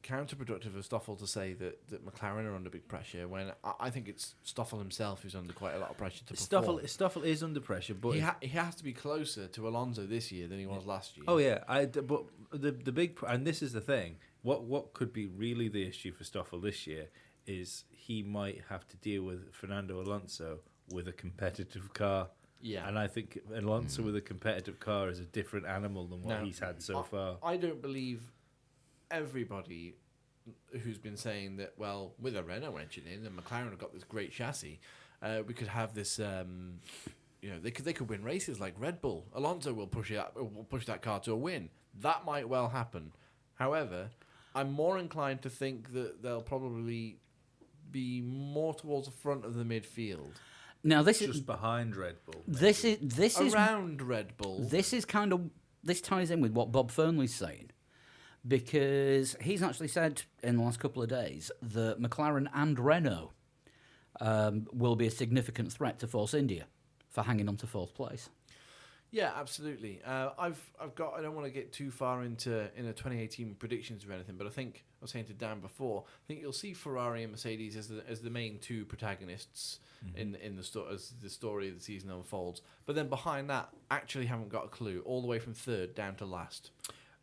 [SPEAKER 2] counterproductive of Stoffel to say that McLaren are under big pressure when I think it's Stoffel himself who's under quite a lot of pressure to perform.
[SPEAKER 3] Stoffel is under pressure, but
[SPEAKER 2] He has to be closer to Alonso this year than he was last year.
[SPEAKER 3] oh yeah, but the big and this is the thing. What could be really the issue for Stoffel this year is he might have to deal with Fernando Alonso with a competitive car.
[SPEAKER 2] Yeah.
[SPEAKER 3] And I think Alonso with a competitive car is a different animal than what
[SPEAKER 2] No,
[SPEAKER 3] he's had so far.
[SPEAKER 2] I don't believe everybody who's been saying that, well, with a Renault engine in and McLaren have got this great chassis, we could have this, they could win races like Red Bull. Alonso will push that car to a win. That might well happen. However, I'm more inclined to think that they'll probably be more towards the front of the midfield.
[SPEAKER 1] Now this
[SPEAKER 3] Just
[SPEAKER 1] is
[SPEAKER 3] behind Red Bull.
[SPEAKER 1] this is
[SPEAKER 2] Around Red Bull.
[SPEAKER 1] this ties in with what Bob Fernley's saying, because he's actually said in the last couple of days that McLaren and Renault will be a significant threat to Force India for hanging on to fourth place.
[SPEAKER 2] Yeah, absolutely. I don't want to get too far into 2018 predictions or anything, but I think I was saying to Dan before, I think you'll see Ferrari and Mercedes as the main two protagonists in the as the story of the season unfolds. But then behind that, actually haven't got a clue, all the way from third down to last.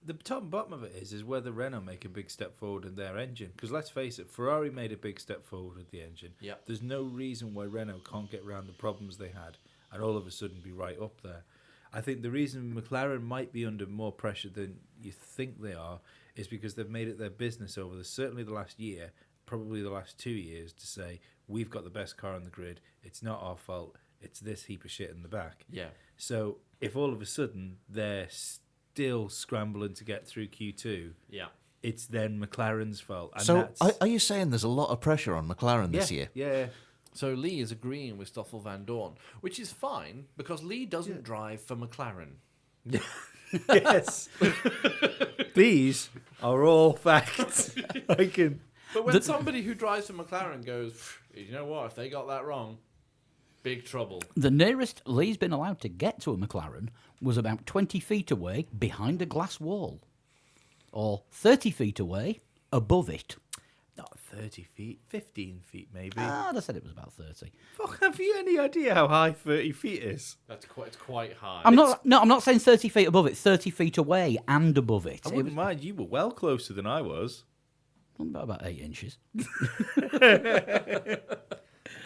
[SPEAKER 3] The top and bottom of it is whether Renault make a big step forward in their engine. Because let's face it, Ferrari made a big step forward with the engine.
[SPEAKER 2] Yep.
[SPEAKER 3] There's no reason why Renault can't get around the problems they had and all of a sudden be right up there. I think the reason McLaren might be under more pressure than you think they are is because they've made it their business over certainly the last year, probably the last 2 years, to say, we've got the best car on the grid, it's not our fault, it's this heap of shit in the back.
[SPEAKER 2] Yeah.
[SPEAKER 3] So if all of a sudden they're still scrambling to get through Q2,
[SPEAKER 2] Yeah.
[SPEAKER 3] it's then McLaren's fault. And
[SPEAKER 4] So are you saying there's a lot of pressure on McLaren this year?
[SPEAKER 3] Yeah.
[SPEAKER 2] So Lee is agreeing with Stoffel Van Dorn, which is fine because Lee doesn't drive for McLaren.
[SPEAKER 3] Yes. These are all facts. I can.
[SPEAKER 2] But when somebody who drives for McLaren goes, you know what, if they got that wrong, big trouble.
[SPEAKER 1] The nearest Lee's been allowed to get to a McLaren was about 20 feet away behind a glass wall, or 30 feet away above it.
[SPEAKER 3] Not 30 feet, 15 feet maybe.
[SPEAKER 1] I said it was about 30.
[SPEAKER 3] Fuck, have you any idea how high 30 feet is?
[SPEAKER 2] It's quite high.
[SPEAKER 1] I'm not saying 30 feet above it, 30 feet away and above it.
[SPEAKER 3] I
[SPEAKER 1] It
[SPEAKER 3] wouldn't
[SPEAKER 1] was
[SPEAKER 3] mind, you were well closer than I was.
[SPEAKER 1] about 8 inches.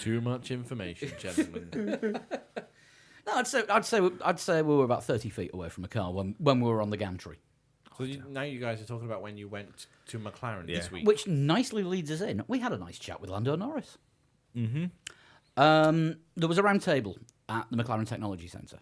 [SPEAKER 2] Too much information, gentlemen.
[SPEAKER 1] No, I'd say we were about 30 feet away from a car when we were on the gantry.
[SPEAKER 2] So now you guys are talking about when you went to McLaren this week.
[SPEAKER 1] Which nicely leads us in. We had a nice chat with Lando Norris.
[SPEAKER 3] Mm-hmm.
[SPEAKER 1] There was a round table at the McLaren Technology Centre.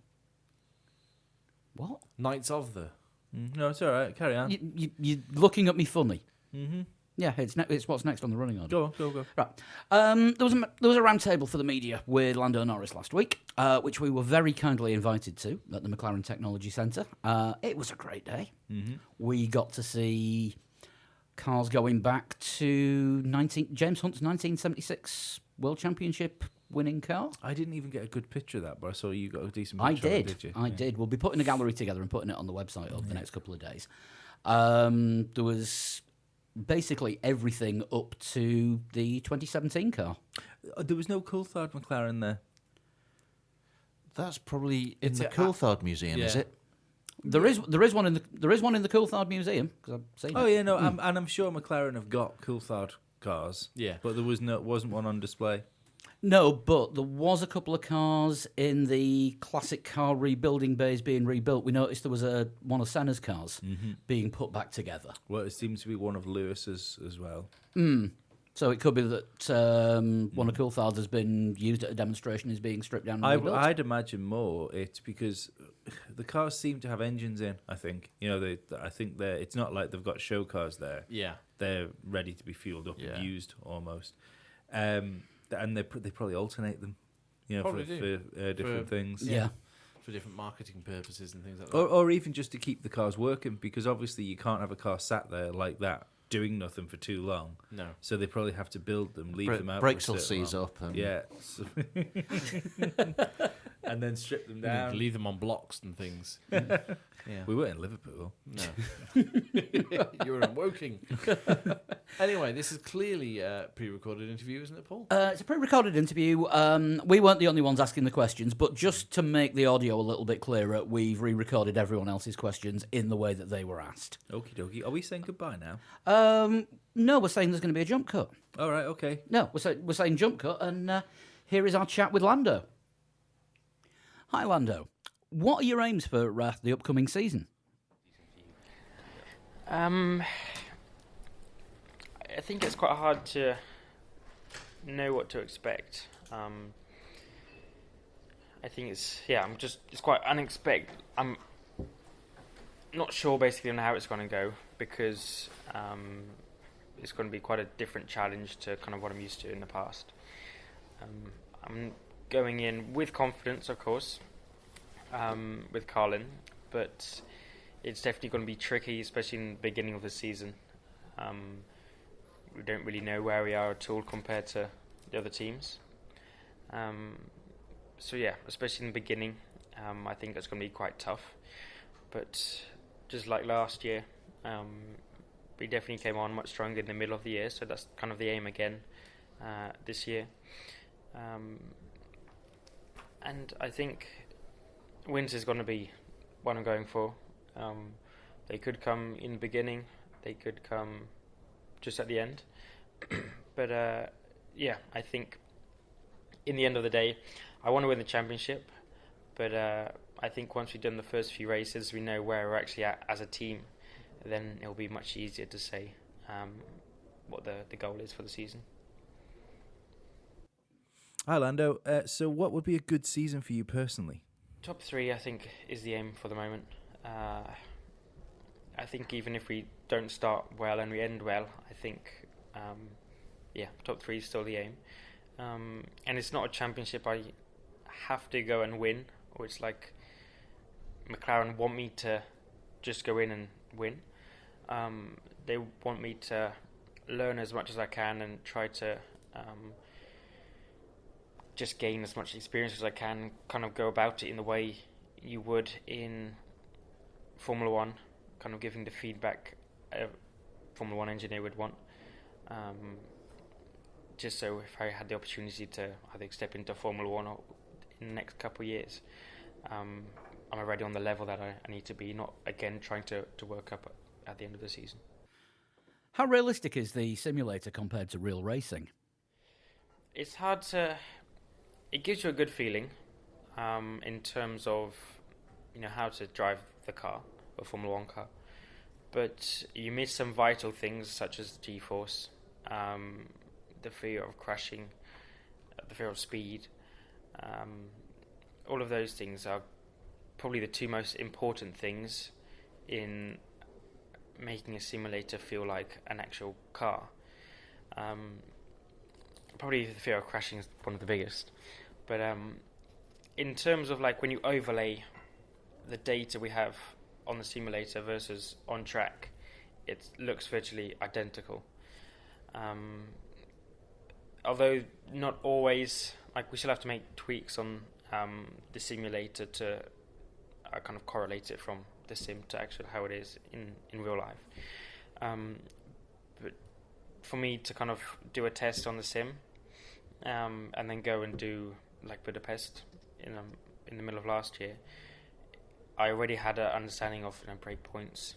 [SPEAKER 1] What?
[SPEAKER 2] Nights of the...
[SPEAKER 3] No, it's all right. Carry on.
[SPEAKER 1] You're looking at me funny.
[SPEAKER 3] Mm-hmm.
[SPEAKER 1] Yeah, it's what's next on the running order.
[SPEAKER 3] Go.
[SPEAKER 1] Right. There was a round table for the media with Lando Norris last week, which we were very kindly invited to at the McLaren Technology Centre. It was a great day.
[SPEAKER 3] Mm-hmm.
[SPEAKER 1] We got to see cars going back to James Hunt's 1976 World Championship winning car.
[SPEAKER 3] I didn't even get a good picture of that, but I saw you got a decent
[SPEAKER 1] I
[SPEAKER 3] picture of it,
[SPEAKER 1] did.
[SPEAKER 3] did you?
[SPEAKER 1] I did. We'll be putting a gallery together and putting it on the website over the next couple of days. There was basically everything up to the 2017 car.
[SPEAKER 3] There was no Coulthard McLaren there.
[SPEAKER 4] That's probably in
[SPEAKER 2] It's
[SPEAKER 4] the
[SPEAKER 2] a-
[SPEAKER 4] Coulthard Museum, is
[SPEAKER 2] yeah.
[SPEAKER 4] it?
[SPEAKER 1] There is one in the Coulthard Museum because I've seen
[SPEAKER 3] Oh
[SPEAKER 1] it.
[SPEAKER 3] yeah, no, and I'm sure McLaren have got Coulthard cars.
[SPEAKER 2] Yeah.
[SPEAKER 3] but there wasn't one on display.
[SPEAKER 1] No, but there was a couple of cars in the classic car rebuilding bays being rebuilt. We noticed there was one of Senna's cars being put back together.
[SPEAKER 3] Well, it seems to be one of Lewis's as well.
[SPEAKER 1] So it could be that one of Coulthard's has been used at a demonstration, is being stripped down and rebuilt.
[SPEAKER 3] I'd imagine more it's because the cars seem to have engines in. I think I think it's not like they've got show cars there.
[SPEAKER 2] Yeah.
[SPEAKER 3] They're ready to be fueled up
[SPEAKER 2] Yeah.
[SPEAKER 3] and used almost, and they probably alternate them,
[SPEAKER 2] Probably
[SPEAKER 3] for different things.
[SPEAKER 1] yeah.
[SPEAKER 2] For different marketing purposes and things like that.
[SPEAKER 3] Or even just to keep the cars working, because obviously you can't have a car sat there like that doing nothing for too long.
[SPEAKER 2] No.
[SPEAKER 3] So they probably have to build them, leave them out.
[SPEAKER 4] Brakes
[SPEAKER 3] for a
[SPEAKER 4] will
[SPEAKER 3] certain
[SPEAKER 4] seize
[SPEAKER 3] while.
[SPEAKER 4] up. And
[SPEAKER 3] Yeah. And then strip them down.
[SPEAKER 2] Leave them on blocks and things.
[SPEAKER 4] Yeah.
[SPEAKER 3] We were in Liverpool.
[SPEAKER 2] No. You were in Woking. Anyway, this is clearly a pre-recorded interview, isn't it, Paul?
[SPEAKER 1] It's a pre-recorded interview. We weren't the only ones asking the questions, but just to make the audio a little bit clearer, we've re-recorded everyone else's questions in the way that they were asked.
[SPEAKER 3] Okie dokie. Are we saying goodbye now?
[SPEAKER 1] No, we're saying there's going to be a jump cut.
[SPEAKER 3] All right, okay.
[SPEAKER 1] No, we're saying jump cut, and here is our chat with Lando. Hi, Lando. What are your aims for the upcoming season?
[SPEAKER 6] I think it's quite hard to know what to expect. I think it's quite unexpected. I'm not sure basically on how it's going to go because it's going to be quite a different challenge to kind of what I'm used to in the past. I'm going in with confidence, of course, with Carlin, but it's definitely going to be tricky, especially in the beginning of the season. We don't really know where we are at all compared to the other teams. Especially in the beginning, I think it's going to be quite tough. But just like last year, we definitely came on much stronger in the middle of the year, so that's kind of the aim again this year. And I think wins is going to be what I'm going for. They could come in the beginning, they could come just at the end. But I think in the end of the day, I want to win the championship. But I think once we've done the first few races, we know where we're actually at as a team. Then it'll be much easier to say what the goal is for the season.
[SPEAKER 3] Hi, Lando. So what would be a good season for you personally?
[SPEAKER 6] Top 3, I think, is the aim for the moment. I think even if we don't start well and we end well, I think, top 3 is still the aim. And it's not a championship I have to go and win, or it's like McLaren want me to just go in and win. They want me to learn as much as I can and try to just gain as much experience as I can, kind of go about it in the way you would in Formula 1, kind of giving the feedback a Formula 1 engineer would want. Just so if I had the opportunity to either step into Formula 1 or in the next couple of years, I'm already on the level that I need to be, not again trying to work up at the end of the season.
[SPEAKER 1] How realistic is the simulator compared to real racing?
[SPEAKER 6] It's hard to... It gives you a good feeling in terms of how to drive the car, a Formula 1 car. But you miss some vital things such as G-force, the fear of crashing, the fear of speed. All of those things are probably the 2 most important things in making a simulator feel like an actual car. Probably the fear of crashing is one of the biggest. But in terms of like when you overlay the data we have on the simulator versus on track, it looks virtually identical. Although not always, like we still have to make tweaks on the simulator to kind of correlate it from the sim to actually how it is in real life. But for me to kind of do a test on the sim and then go and do like Budapest in the middle of last year, I already had an understanding of break points.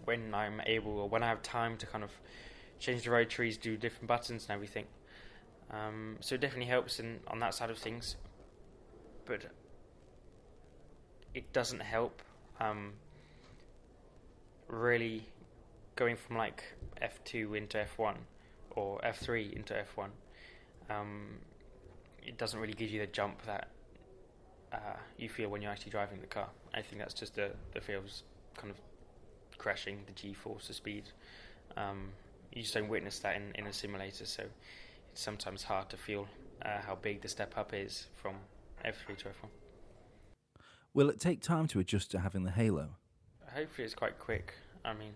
[SPEAKER 6] When I'm able, or when I have time to kind of change the road trees, do different buttons and everything. So it definitely helps on that side of things. But it doesn't help really going from like F2 into F1 or F3 into F1. It doesn't really give you the jump that you feel when you're actually driving the car. I think that's just the fear of kind of crashing, the G-force, the speed. You just don't witness that in a simulator, so it's sometimes hard to feel how big the step up is from F3 to F1.
[SPEAKER 3] Will it take time to adjust to having the halo?
[SPEAKER 6] Hopefully it's quite quick. I mean,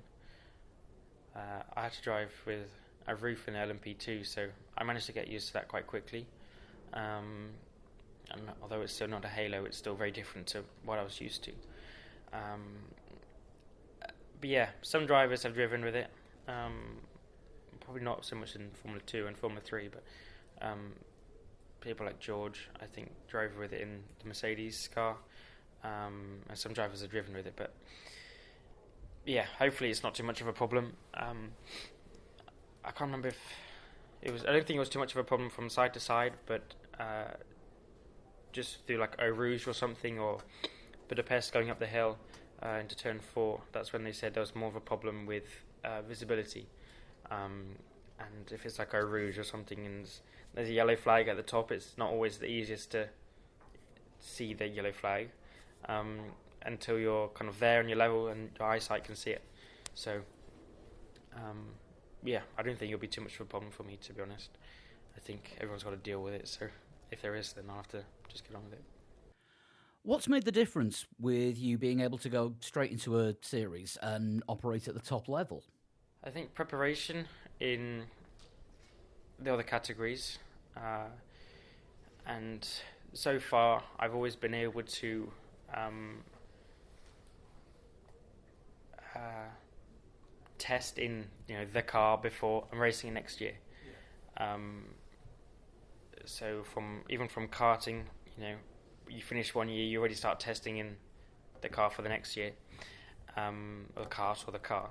[SPEAKER 6] I had to drive with a roof in LMP2, so I managed to get used to that quite quickly. And although it's still not a Halo, it's still very different to what I was used to. But yeah, some drivers have driven with it. Probably not so much in Formula 2 and Formula 3, but people like George, I think, drove with it in the Mercedes car. And some drivers have driven with it, but yeah, hopefully it's not too much of a problem. I can't remember if it was. I don't think it was too much of a problem from side to side, but just through like Eau Rouge or something, or Budapest going up the hill into turn 4. That's when they said there was more of a problem with visibility. And if it's like Eau Rouge or something, and there's a yellow flag at the top, it's not always the easiest to see the yellow flag until you're kind of there on your level and your eyesight can see it. So, yeah, I don't think it'll be too much of a problem for me, to be honest. I think everyone's got to deal with it, so if there is, then I'll have to just get on with it.
[SPEAKER 1] What's made the difference with you being able to go straight into a series and operate at the top level?
[SPEAKER 6] I think preparation in the other categories, and so far I've always been able to test in the car before I'm racing it next year. So even from karting, you finish one year, you already start testing in the car for the next year, or the kart or the car,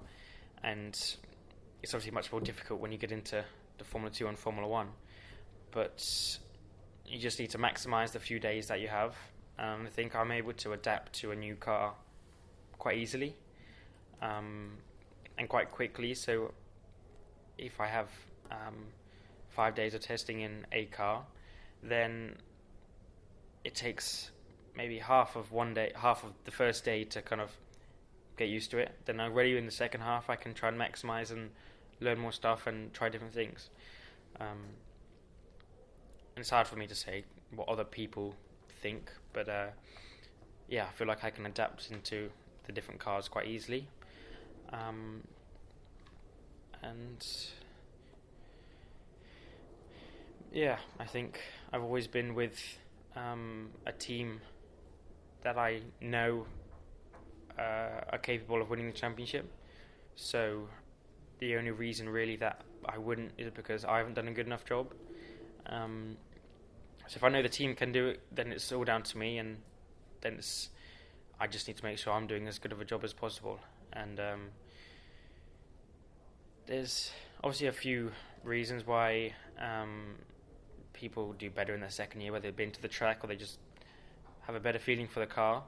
[SPEAKER 6] and it's obviously much more difficult when you get into the Formula 2 and Formula 1, but you just need to maximise the few days that you have. I think I'm able to adapt to a new car quite easily and quite quickly. So if I have 5 days of testing in a car, then it takes maybe half of the first day to kind of get used to it. Then already in the second half, I can try and maximise and learn more stuff and try different things. And it's hard for me to say what other people think, but yeah, I feel like I can adapt into the different cars quite easily. And yeah, I think I've always been with a team that I know are capable of winning the championship. So the only reason really that I wouldn't is because I haven't done a good enough job. So if I know the team can do it, then it's all down to me, and then I just need to make sure I'm doing as good of a job as possible. And there's obviously a few reasons why people do better in their second year, whether they've been to the track or they just have a better feeling for the car.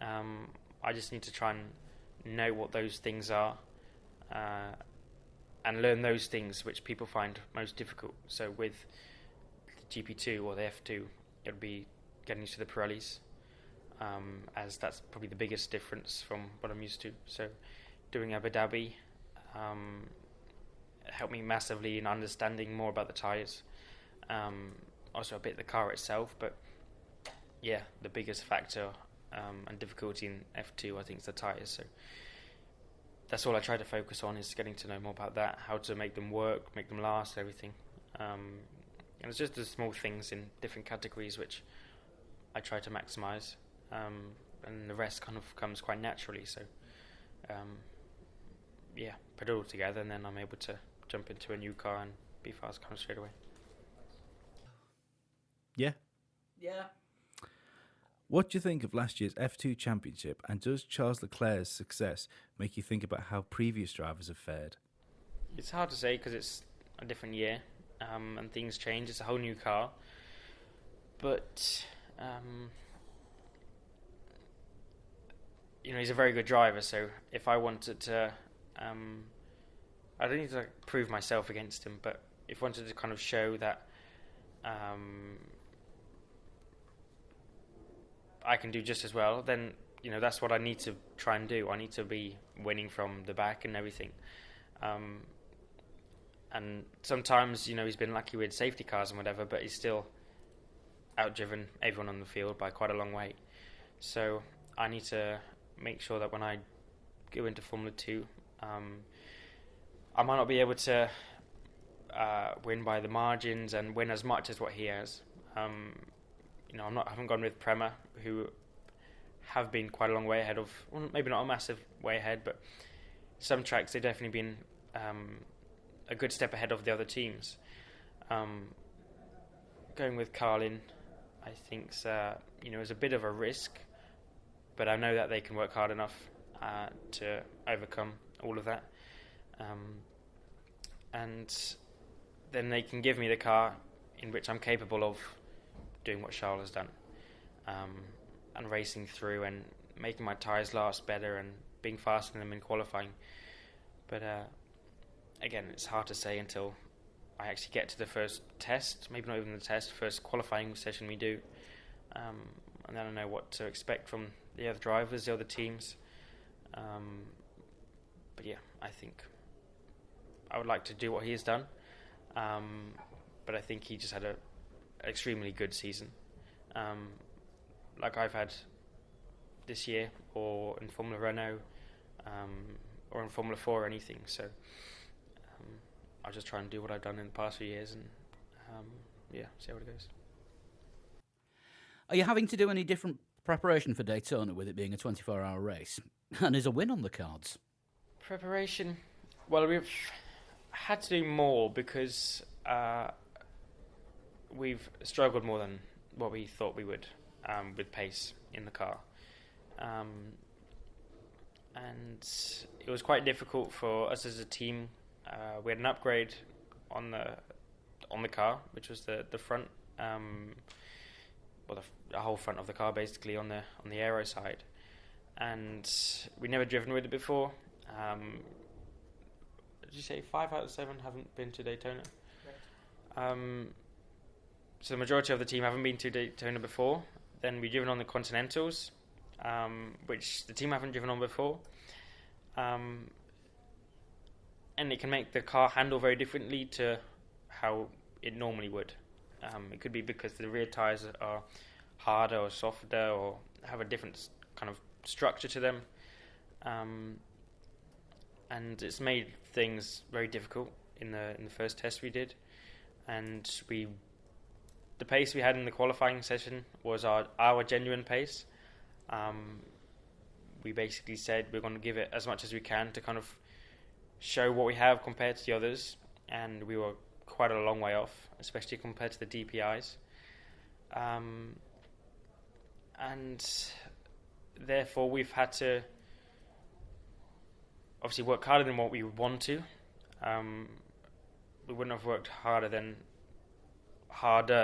[SPEAKER 6] I just need to try and know what those things are and learn those things which people find most difficult. So with the GP2 or the F2, it would be getting used to the Pirellis, as that's probably the biggest difference from what I'm used to. So doing Abu Dhabi helped me massively in understanding more about the tyres. Also a bit the car itself, but yeah, the biggest factor and difficulty in F2 I think is the tyres. So that's all I try to focus on, is getting to know more about that, how to make them work, make them last, everything. And it's just the small things in different categories which I try to maximise, and the rest kind of comes quite naturally. So yeah, put it all together, and then I'm able to jump into a new car and be fast kind of straight away.
[SPEAKER 3] Yeah.
[SPEAKER 1] Yeah.
[SPEAKER 3] What do you think of last year's F2 Championship, and does Charles Leclerc's success make you think about how previous drivers have fared?
[SPEAKER 6] It's hard to say because it's a different year and things change. It's a whole new car. But, he's a very good driver, so if I wanted to... I don't need to prove myself against him, but if I wanted to kind of show that I can do just as well, then that's what I need to try and do. I need to be winning from the back and everything. And sometimes he's been lucky with safety cars and whatever, but he's still outdriven everyone on the field by quite a long way. So I need to make sure that when I go into Formula 2, I might not be able to win by the margins and win as much as what he has. I haven't gone with Prema, who have been quite a long way ahead of, well, maybe not a massive way ahead, but some tracks they've definitely been a good step ahead of the other teams. Going with Carlin, I think, is a bit of a risk, but I know that they can work hard enough to overcome all of that. And then they can give me the car in which I'm capable of doing what Charles has done, and racing through and making my tyres last better and being faster than them in qualifying. But again, it's hard to say until I actually get to the first test, maybe not even the test, first qualifying session we do, and then I know what to expect from the other drivers, the other teams. But yeah, I think I would like to do what he has done, but I think he just had an extremely good season, like I've had this year, or in Formula Renault, or in Formula 4 or anything. So I'll just try and do what I've done in the past few years and see how it goes.
[SPEAKER 1] Are you having to do any different preparation for Daytona with it being a 24-hour race? And is a win on the cards?
[SPEAKER 6] Preparation? Well, we've had to do more because we've struggled more than what we thought we would with pace in the car. And it was quite difficult for us as a team. We had an upgrade on the car, which was the front, the whole front of the car basically on the aero side, and we'd never driven with it before. Did you say 5 out of 7 haven't been to Daytona? So the majority of the team haven't been to Daytona before. Then we've driven on the Continentals, which the team haven't driven on before. And it can make the car handle very differently to how it normally would. It could be because the rear tyres are harder or softer or have a different kind of structure to them. And it's made things very difficult in the first test we did. And the pace we had in the qualifying session was our genuine pace. We basically said we're going to give it as much as we can to kind of show what we have compared to the others, and we were quite a long way off, especially compared to the DPIs. And therefore we've had to obviously work harder than what we would want to. We wouldn't have worked harder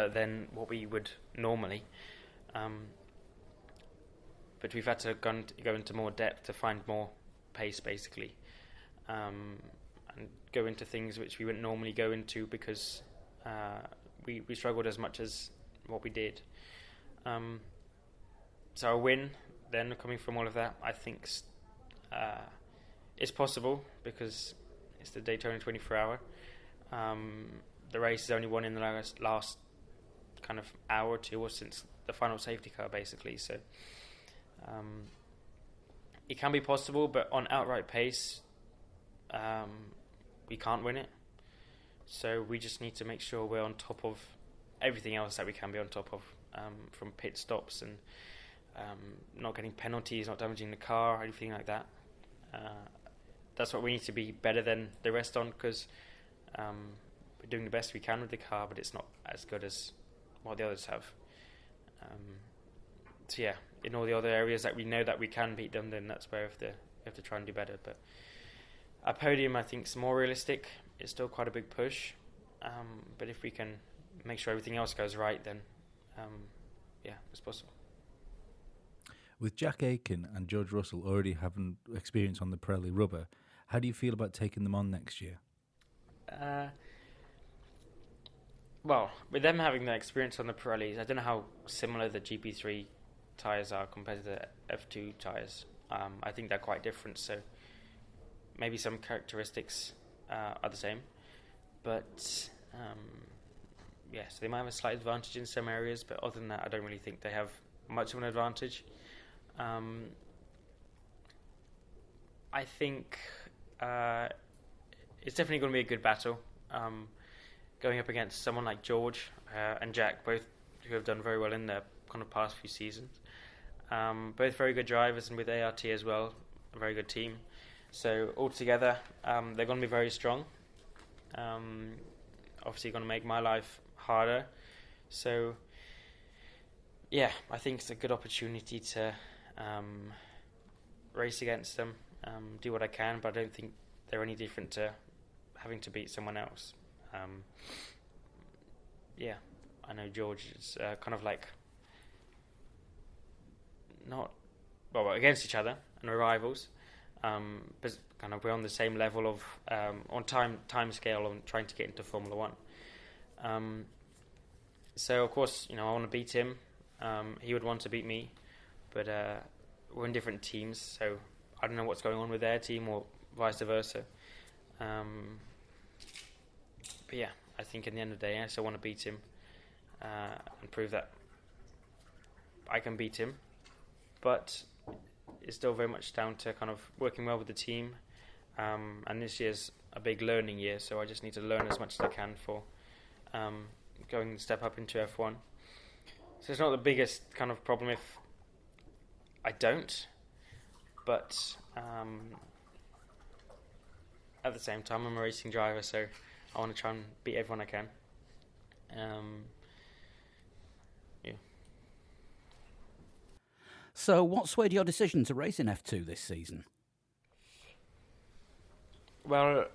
[SPEAKER 6] than what we would normally. But we've had to go into more depth to find more pace, basically, and go into things which we wouldn't normally go into because we struggled as much as what we did. So a win, then, coming from all of that, I think it's possible because it's the Daytona 24-hour. The race is only won in the last kind of hour or two, or since the final safety car, basically. So it can be possible, but on outright pace, we can't win it. So we just need to make sure we're on top of everything else that we can be on top of, from pit stops and not getting penalties, not damaging the car, anything like that. That's what we need to be better than the rest on, because we're doing the best we can with the car, but it's not as good as what the others have. So yeah, in all the other areas that we know that we can beat them, then that's where we have to try and do better. But a podium, I think, is more realistic. It's still quite a big push, but if we can make sure everything else goes right, then yeah, it's possible.
[SPEAKER 3] With Jack Aitken and George Russell already having experience on the Pirelli rubber, how do you feel about taking them on next year?
[SPEAKER 6] Well, with them having the experience on the Pirellis, I don't know how similar the GP3 tyres are compared to the F2 tyres. I think they're quite different, so maybe some characteristics are the same. But yes, they might have a slight advantage in some areas, but other than that, I don't really think they have much of an advantage. I think it's definitely going to be a good battle. Going up against someone like George and Jack, both who have done very well in their kind of past few seasons. Both very good drivers, and with ART as well, a very good team. So altogether, they're going to be very strong. Obviously going to make my life harder. So yeah, I think it's a good opportunity to race against them, do what I can, but I don't think they're any different to having to beat someone else. Yeah, I know George is kind of like not well against each other and we're rivals, but kind of we're on the same level of on time scale on trying to get into Formula One. So of course, I want to beat him. He would want to beat me, but we're in different teams, so I don't know what's going on with their team or vice versa. But yeah, I think in the end of the day, I still want to beat him and prove that I can beat him. But it's still very much down to kind of working well with the team. And this year's a big learning year, so I just need to learn as much as I can for going step up into F1. So it's not the biggest kind of problem if I don't, but at the same time I'm a racing driver, so I want to try and beat everyone I can. Yeah.
[SPEAKER 1] So what swayed your decision to race in F2 this season?
[SPEAKER 6] Well,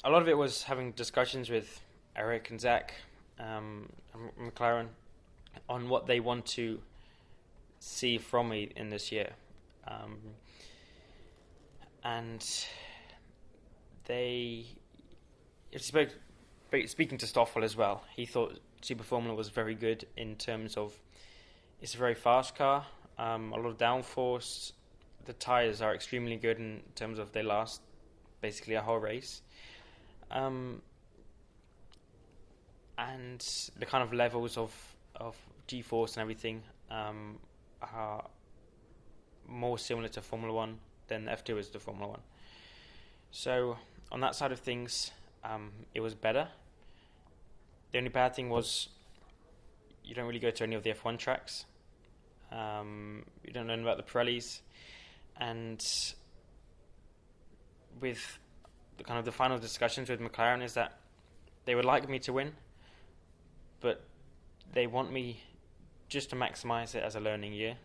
[SPEAKER 6] a lot of it was having discussions with Eric and Zach and McLaren on what they want to see from me in this year. And they... Speaking to Stoffel as well, he thought Super Formula was very good in terms of it's a very fast car, a lot of downforce. The tyres are extremely good in terms of they last basically a whole race. And the kind of levels of G-force and everything are more similar to Formula 1 than F2 is to Formula 1. So on that side of things, it was better. The only bad thing was you don't really go to any of the F1 tracks. You don't learn about the Pirellis, and with the final discussions with McLaren is that they would like me to win, but they want me just to maximise it as a learning year,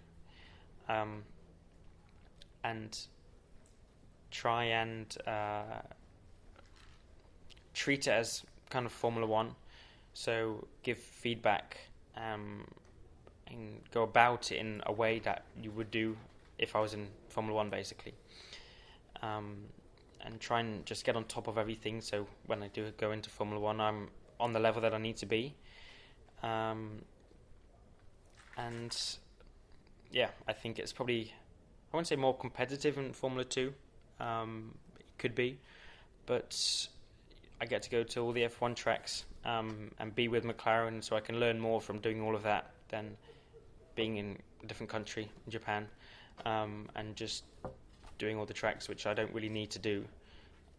[SPEAKER 6] and try and treat it as kind of Formula 1, so give feedback and go about it in a way that you would do if I was in Formula 1 basically, and try and just get on top of everything, so when I do go into Formula 1 I'm on the level that I need to be. And yeah, I think it's probably, I wouldn't say more competitive in Formula 2, it could be, but I get to go to all the F1 tracks and be with McLaren, so I can learn more from doing all of that than being in a different country, in Japan, and just doing all the tracks which I don't really need to do,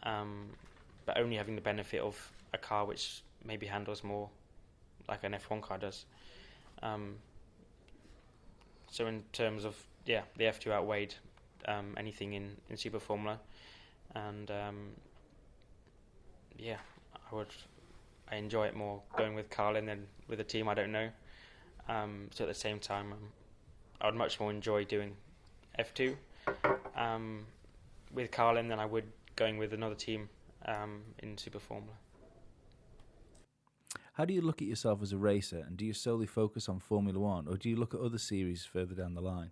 [SPEAKER 6] but only having the benefit of a car which maybe handles more like an F1 car does. So in terms of, the F2 outweighed anything in Super Formula, and I enjoy it more going with Carlin than with a team I don't know. So at the same time, I would much more enjoy doing F2 with Carlin than I would going with another team in Super Formula.
[SPEAKER 3] How do you look at yourself as a racer, and do you solely focus on Formula 1, or do you look at other series further down the line?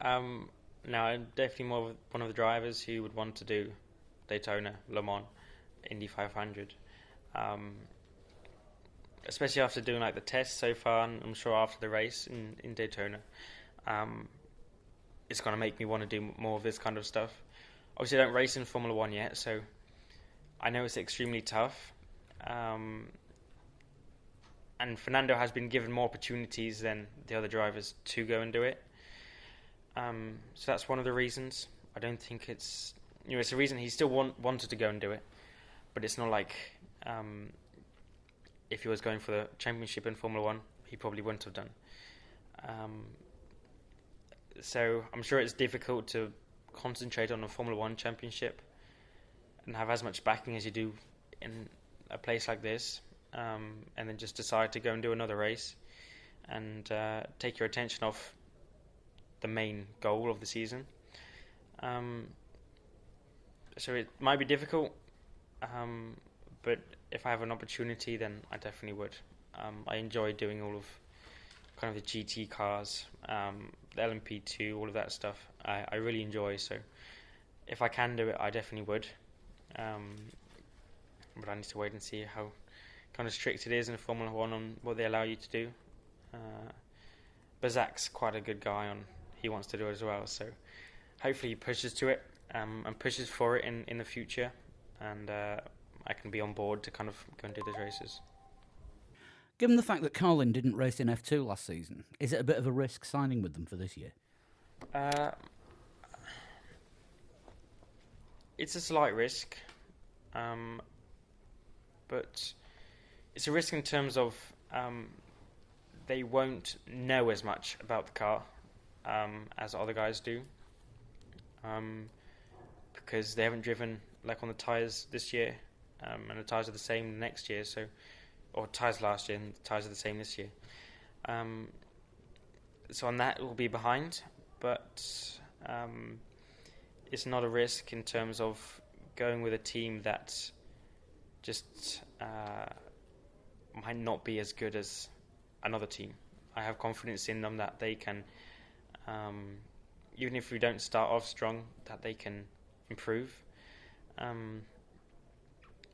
[SPEAKER 6] No, I'm definitely more of one of the drivers who would want to do Daytona, Le Mans, Indy 500. Especially after doing like the test so far, and I'm sure after the race in Daytona, it's going to make me want to do more of this kind of stuff. Obviously I don't race in Formula 1 yet, so I know it's extremely tough. And Fernando has been given more opportunities than the other drivers to go and do it. So that's one of the reasons. I don't think it's it's a reason he still wanted to go and do it, but it's not like if he was going for the championship in Formula One, he probably wouldn't have done. So I'm sure it's difficult to concentrate on a Formula One championship and have as much backing as you do in a place like this, and then just decide to go and do another race and take your attention off the main goal of the season. So it might be difficult, but if I have an opportunity, then I definitely would. I enjoy doing all of kind of the GT cars, the LMP2, all of that stuff. I really enjoy. So if I can do it, I definitely would. But I need to wait and see how kind of strict it is in Formula One on what they allow you to do. But Zach's quite a good guy on. He wants to do it as well. So hopefully he pushes to it and pushes for it in the future, and I can be on board to kind of go and do those races.
[SPEAKER 1] Given the fact that Carlin didn't race in F2 last season, is it a bit of a risk signing with them for this year?
[SPEAKER 6] It's a slight risk, but it's a risk in terms of they won't know as much about the car as other guys do, because they haven't driven like on the tyres this year, and the tyres are the same next year, or tyres last year and the tyres are the same this year. So on that, we'll be behind, but it's not a risk in terms of going with a team that just might not be as good as another team. I have confidence in them that they can, even if we don't start off strong, that they can improve,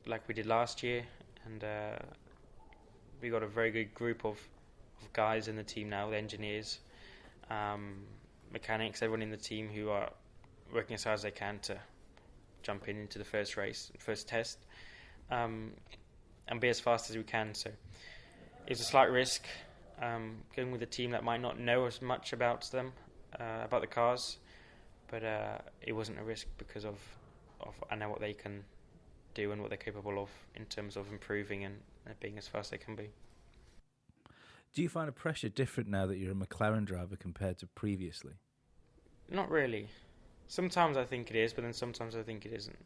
[SPEAKER 6] like we did last year, and we got a very good group of guys in the team now, the engineers, mechanics, everyone in the team who are working as hard as they can to jump into the first test, and be as fast as we can. So it's a slight risk going with a team that might not know as much about them, about the cars, but it wasn't a risk because of I know what they can do and what they're capable of in terms of improving and being as fast as they can be.
[SPEAKER 3] Do you find the pressure different now that you're a McLaren driver compared to previously?
[SPEAKER 6] Not really. Sometimes I think it is, but then sometimes I think it isn't.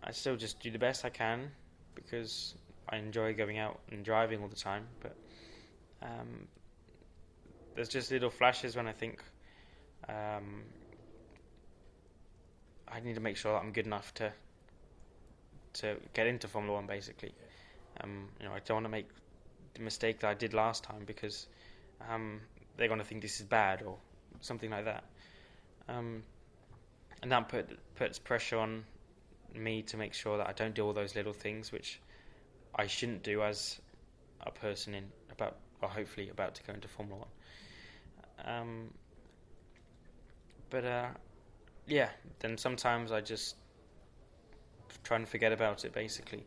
[SPEAKER 6] I still just do the best I can because I enjoy going out and driving all the time, but there's just little flashes when I think I need to make sure that I'm good enough to get into Formula One, basically. I don't want to make the mistake that I did last time because they're going to think this is bad or something like that. And that puts pressure on me to make sure that I don't do all those little things which I shouldn't do as a person hopefully about to go into Formula One. Yeah, then sometimes I just try and forget about it, basically,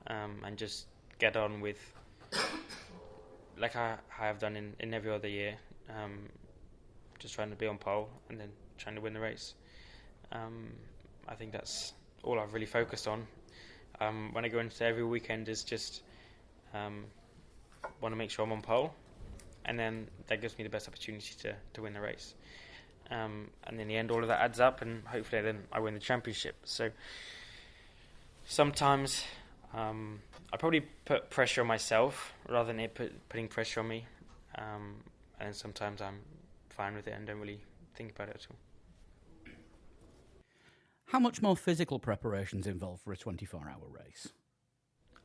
[SPEAKER 6] and just get on with, like I have done in every other year, just trying to be on pole and then trying to win the race. I think that's all I've really focused on. When I go into every weekend is just want to make sure I'm on pole, and then that gives me the best opportunity to win the race. And in the end, all of that adds up, and hopefully then I win the championship. So sometimes I probably put pressure on myself rather than it putting pressure on me. And sometimes I'm fine with it and don't really think about it at all.
[SPEAKER 1] How much more physical preparations involved for a 24-hour race?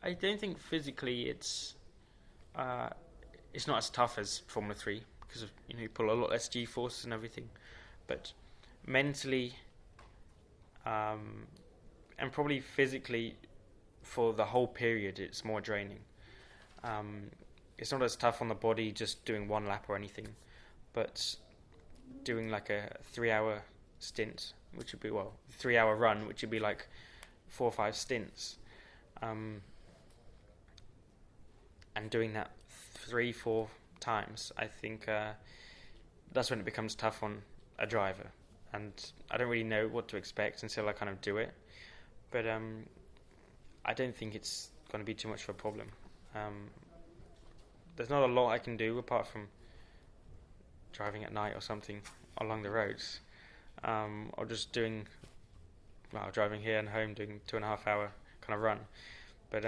[SPEAKER 6] I don't think physically it's not as tough as Formula 3 because you pull a lot less G-forces and everything, but mentally and probably physically for the whole period it's more draining. It's not as tough on the body just doing one lap or anything, but doing like a 3-hour stint, which would be 3-hour run, which would be like 4 or 5 stints, and doing that 3-4 times, I think that's when it becomes tough on a driver. and I don't really know what to expect until I kind of do it. But I don't think it's going to be too much of a problem. There's not a lot I can do apart from driving at night or something along the roads, or just driving here and home, doing 2.5 hour kind of run. But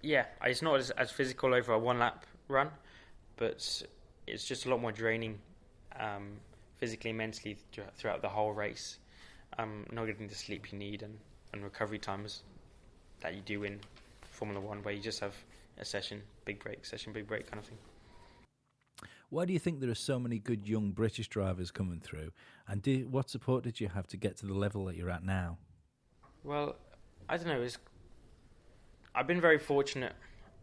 [SPEAKER 6] it's not as physical over a 1 lap run, but it's just a lot more draining, physically and mentally throughout the whole race. Not getting the sleep you need and recovery times that you do in Formula One, where you just have a session, big break kind of thing.
[SPEAKER 3] Why do you think there are so many good young British drivers coming through? And what support did you have to get to the level that you're at now?
[SPEAKER 6] Well, I don't know. I've been very fortunate.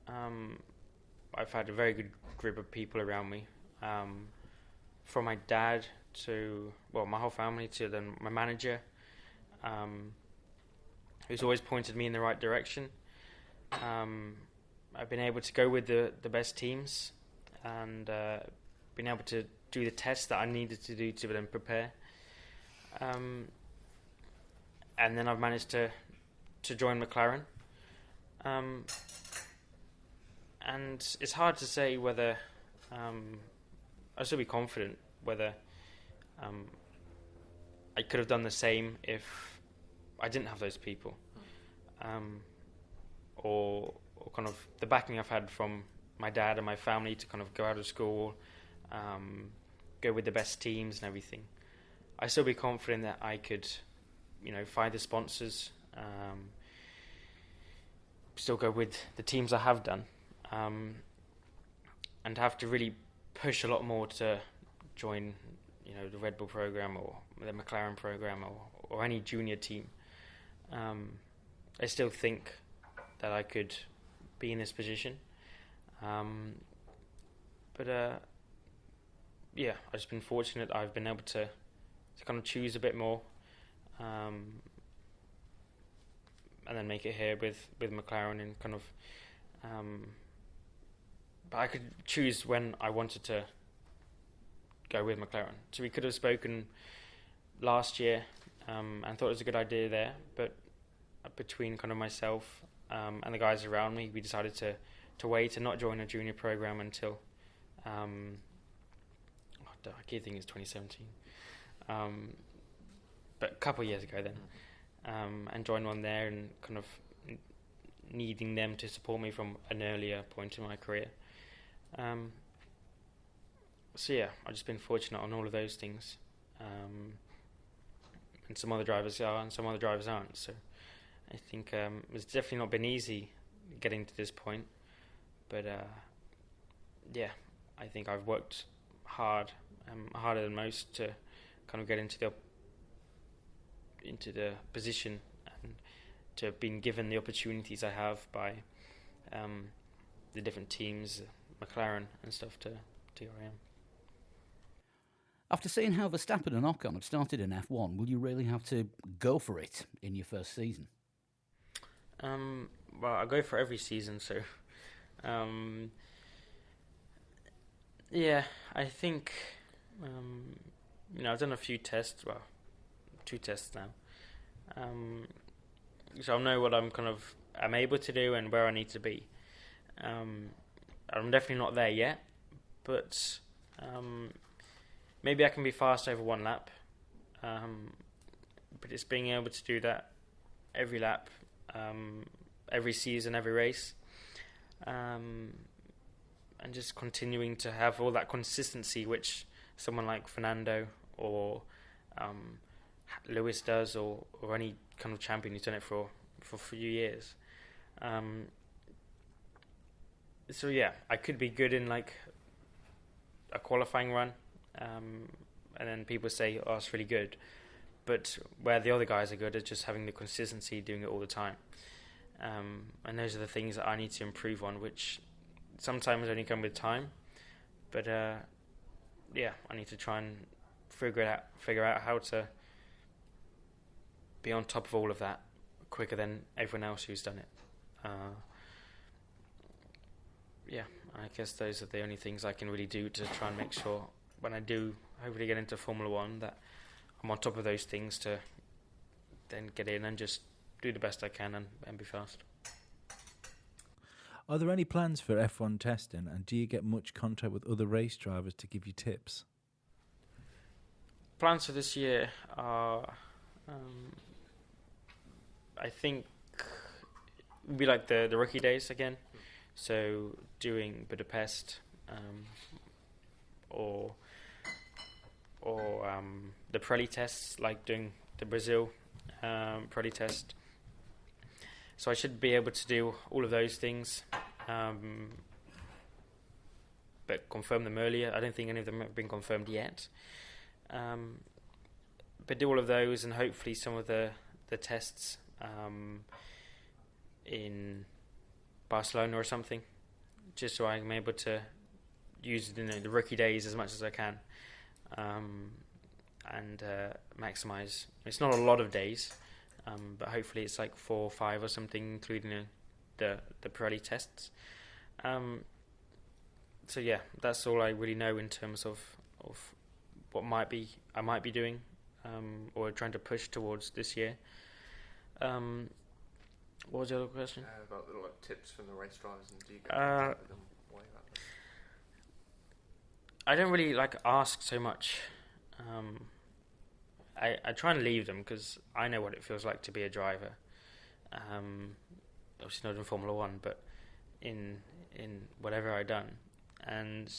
[SPEAKER 6] I've had a very good group of people around me, from my dad to my whole family to then my manager, who's always pointed me in the right direction. I've been able to go with the best teams and been able to do the tests that I needed to do to then prepare. And then I've managed to join McLaren. And it's hard to say whether I'll still be confident whether I could have done the same if I didn't have those people, or kind of the backing I've had from my dad and my family to kind of go out of school, go with the best teams and everything. I still be confident that I could, find the sponsors, still go with the teams I have done, and have to really push a lot more to join, the Red Bull program or the McLaren program or any junior team. I still think that I could be in this position. But I've just been fortunate. I've been able to kind of choose a bit more, and then make it here with McLaren and kind of. But I could choose when I wanted to go with McLaren. So we could have spoken last year and thought it was a good idea there, but between kind of myself and the guys around me, we decided to wait and not join a junior program until I keep thinking it's 2017, but a couple of years ago then, and join one there and kind of needing them to support me from an earlier point in my career. I've just been fortunate on all of those things, and some other drivers are and some other drivers aren't. So I think it's definitely not been easy getting to this point, but I think I've worked hard, harder than most, to kind of get into the position and to have been given the opportunities I have by the different teams, McLaren and stuff, to where I am.
[SPEAKER 1] After seeing how Verstappen and Ocon have started in F1, will you really have to go for it in your first season?
[SPEAKER 6] Well, I go for every season, so I think I've done a few tests, 2 tests now, so I know what I'm able to do and where I need to be. I'm definitely not there yet, but maybe I can be fast over 1 lap, but it's being able to do that every lap, every season, every race, and just continuing to have all that consistency which someone like Fernando or Lewis does, or any kind of champion who's done it for a few years. I could be good in like a qualifying run, and then people say, "Oh, it's really good," but where the other guys are good at just having the consistency, doing it all the time. And those are the things that I need to improve on, which sometimes only come with time. But I need to try and figure out how to be on top of all of that quicker than everyone else who's done it. I guess those are the only things I can really do to try and make sure when I do hopefully get into Formula One, that I'm on top of those things to then get in and just do the best I can and be fast.
[SPEAKER 3] Are there any plans for F1 testing, and do you get much contact with other race drivers to give you tips?
[SPEAKER 6] Plans for this year are, I think, would be like the rookie days again. So doing Budapest, or the Pirelli tests, like doing the Brazil Pirelli test. So I should be able to do all of those things, but confirm them earlier. I don't think any of them have been confirmed yet. But do all of those, and hopefully some of the tests in Barcelona or something, just so I'm able to use the rookie days as much as I can, and maximise. It's not a lot of days, but hopefully it's like 4 or 5 or something, including the Pirelli tests. So yeah, that's all I really know in terms of what I might be doing, or trying to push towards this year. What was the other question?
[SPEAKER 7] About the tips from the race drivers, and do you get with them while you're at them?
[SPEAKER 6] I don't really ask so much. I try and leave them because I know what it feels like to be a driver. Obviously not in Formula One, but in whatever I've done, and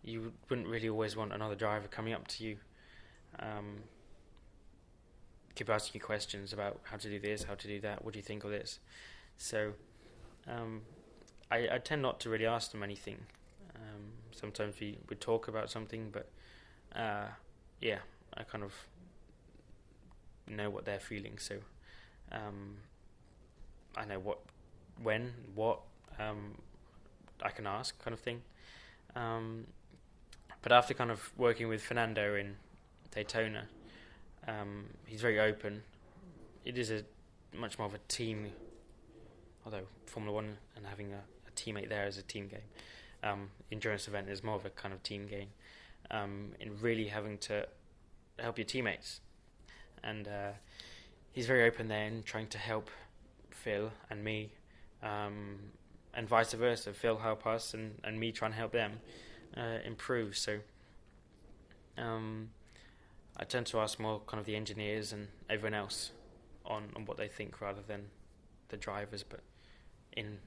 [SPEAKER 6] you wouldn't really always want another driver coming up to you, keep asking you questions about how to do this, how to do that, what do you think of this. So I tend not to really ask them anything. Sometimes we talk about something, but yeah, I kind of know what they're feeling, so I know what I can ask, kind of thing. But after kind of working with Fernando in Daytona, he's very open. It is a much more of a team, although Formula One and having a teammate there is a team game. Endurance event is more of a kind of team game, in really having to help your teammates. And he's very open there and trying to help Phil and me, and vice versa. Phil help us and me try and help them improve. So I tend to ask more kind of the engineers and everyone else on what they think rather than the drivers. But in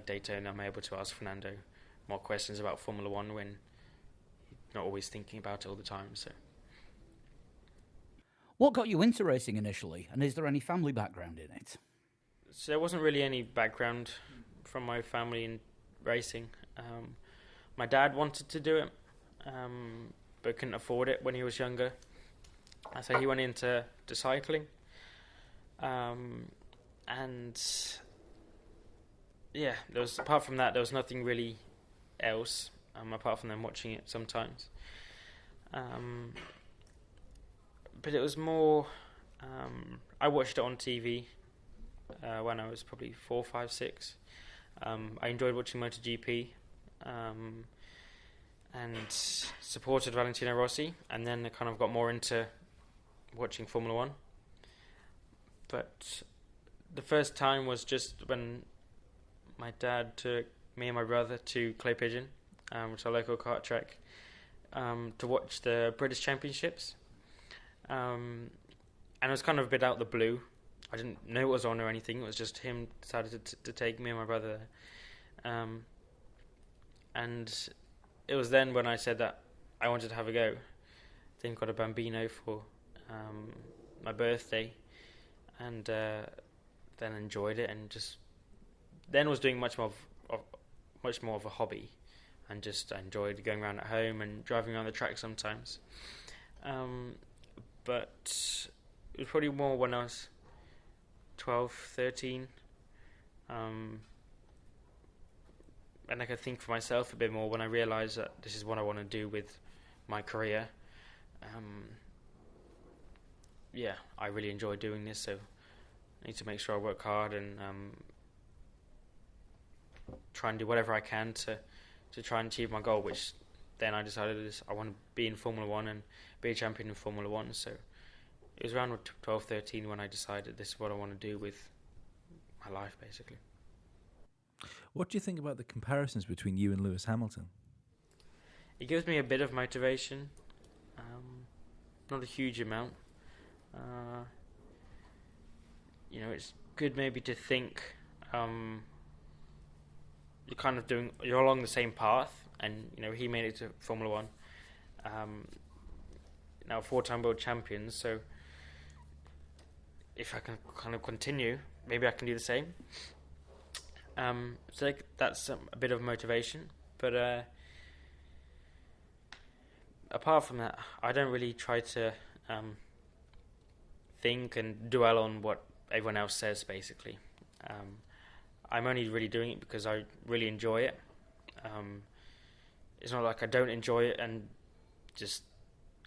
[SPEAKER 6] Daytona, I'm able to ask Fernando more questions about Formula One when he's not always thinking about it all the time. So,
[SPEAKER 1] What got you into racing initially, and is there any family background in it?
[SPEAKER 6] So there wasn't really any background from my family in racing. My dad wanted to do it, but couldn't afford it when he was younger. So he went into cycling. And yeah, apart from that, there was nothing really else, apart from them watching it sometimes. But it was more, I watched it on TV when I was probably 4, 5, 6. I enjoyed watching MotoGP, and supported Valentino Rossi, and then I kind of got more into watching Formula One. But the first time was just when my dad took me and my brother to Clay Pigeon, which is our local kart track, to watch the British Championships. And it was kind of a bit out of the blue. I didn't know it was on or anything. It was just him decided to take me and my brother there. And it was then when I said that I wanted to have a go. Then got a Bambino for my birthday, and then enjoyed it, and just then was doing much more of a hobby, and just I enjoyed going around at home and driving around the track sometimes. But it was probably more when I was 12, 13, and I could think for myself a bit more when I realised that this is what I want to do with my career. Yeah, I really enjoy doing this, so I need to make sure I work hard and try and do whatever I can to try and achieve my goal, which then I decided I want to be in Formula 1 and be a champion in Formula 1. So it was around 12, 13 when I decided this is what I want to do with my life, basically.
[SPEAKER 3] What do you think about the comparisons between you and Lewis Hamilton?
[SPEAKER 6] It gives me a bit of motivation, not a huge amount. It's good maybe to think you're along the same path, and he made it to Formula 1. Now 4-time world champions, so if I can kind of continue, maybe I can do the same. So that's a bit of motivation, but apart from that, I don't really try to think and dwell on what everyone else says, basically. I'm only really doing it because I really enjoy it. It's not like I don't enjoy it and just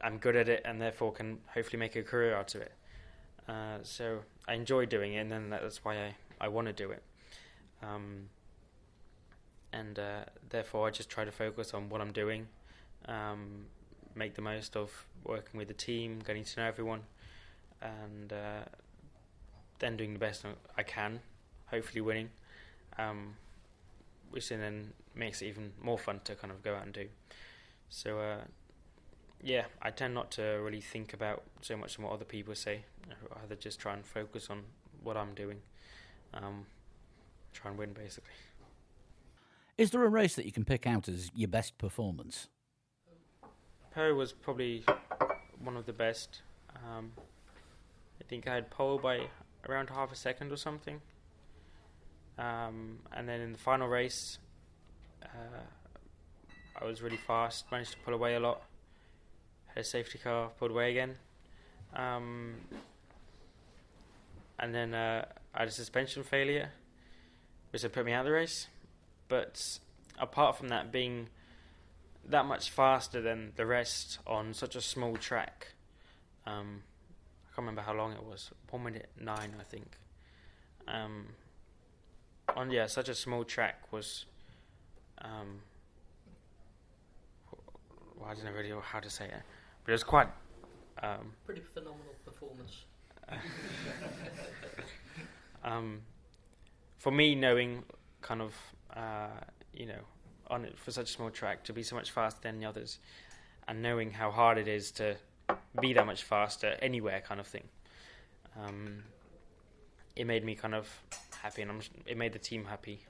[SPEAKER 6] I'm good at it and therefore can hopefully make a career out of it. So I enjoy doing it, and then that's why I want to do it. And therefore I just try to focus on what I'm doing, make the most of working with the team, getting to know everyone, and then doing the best I can, hopefully winning, which then makes it even more fun to kind of go out and do. So I tend not to really think about so much on what other people say. I'd rather just try and focus on what I'm doing, try and win, basically.
[SPEAKER 1] Is there a race that you can pick out as your best performance?
[SPEAKER 6] Pole was probably one of the best. I think I had pole by around half a second or something. And then in the final race, I was really fast, managed to pull away a lot. Had a safety car, pulled away again. And then I had a suspension failure, which had put me out of the race. But apart from that, being that much faster than the rest on such a small track, I can't remember how long it was, 1 minute 9, I think. On such a small track was, I don't know really how to say it, but it was quite
[SPEAKER 8] pretty phenomenal performance.
[SPEAKER 6] For me, knowing kind of on it for such a small track to be so much faster than the others, and knowing how hard it is to be that much faster anywhere, kind of thing. It made me kind of happy, and it made the team happy,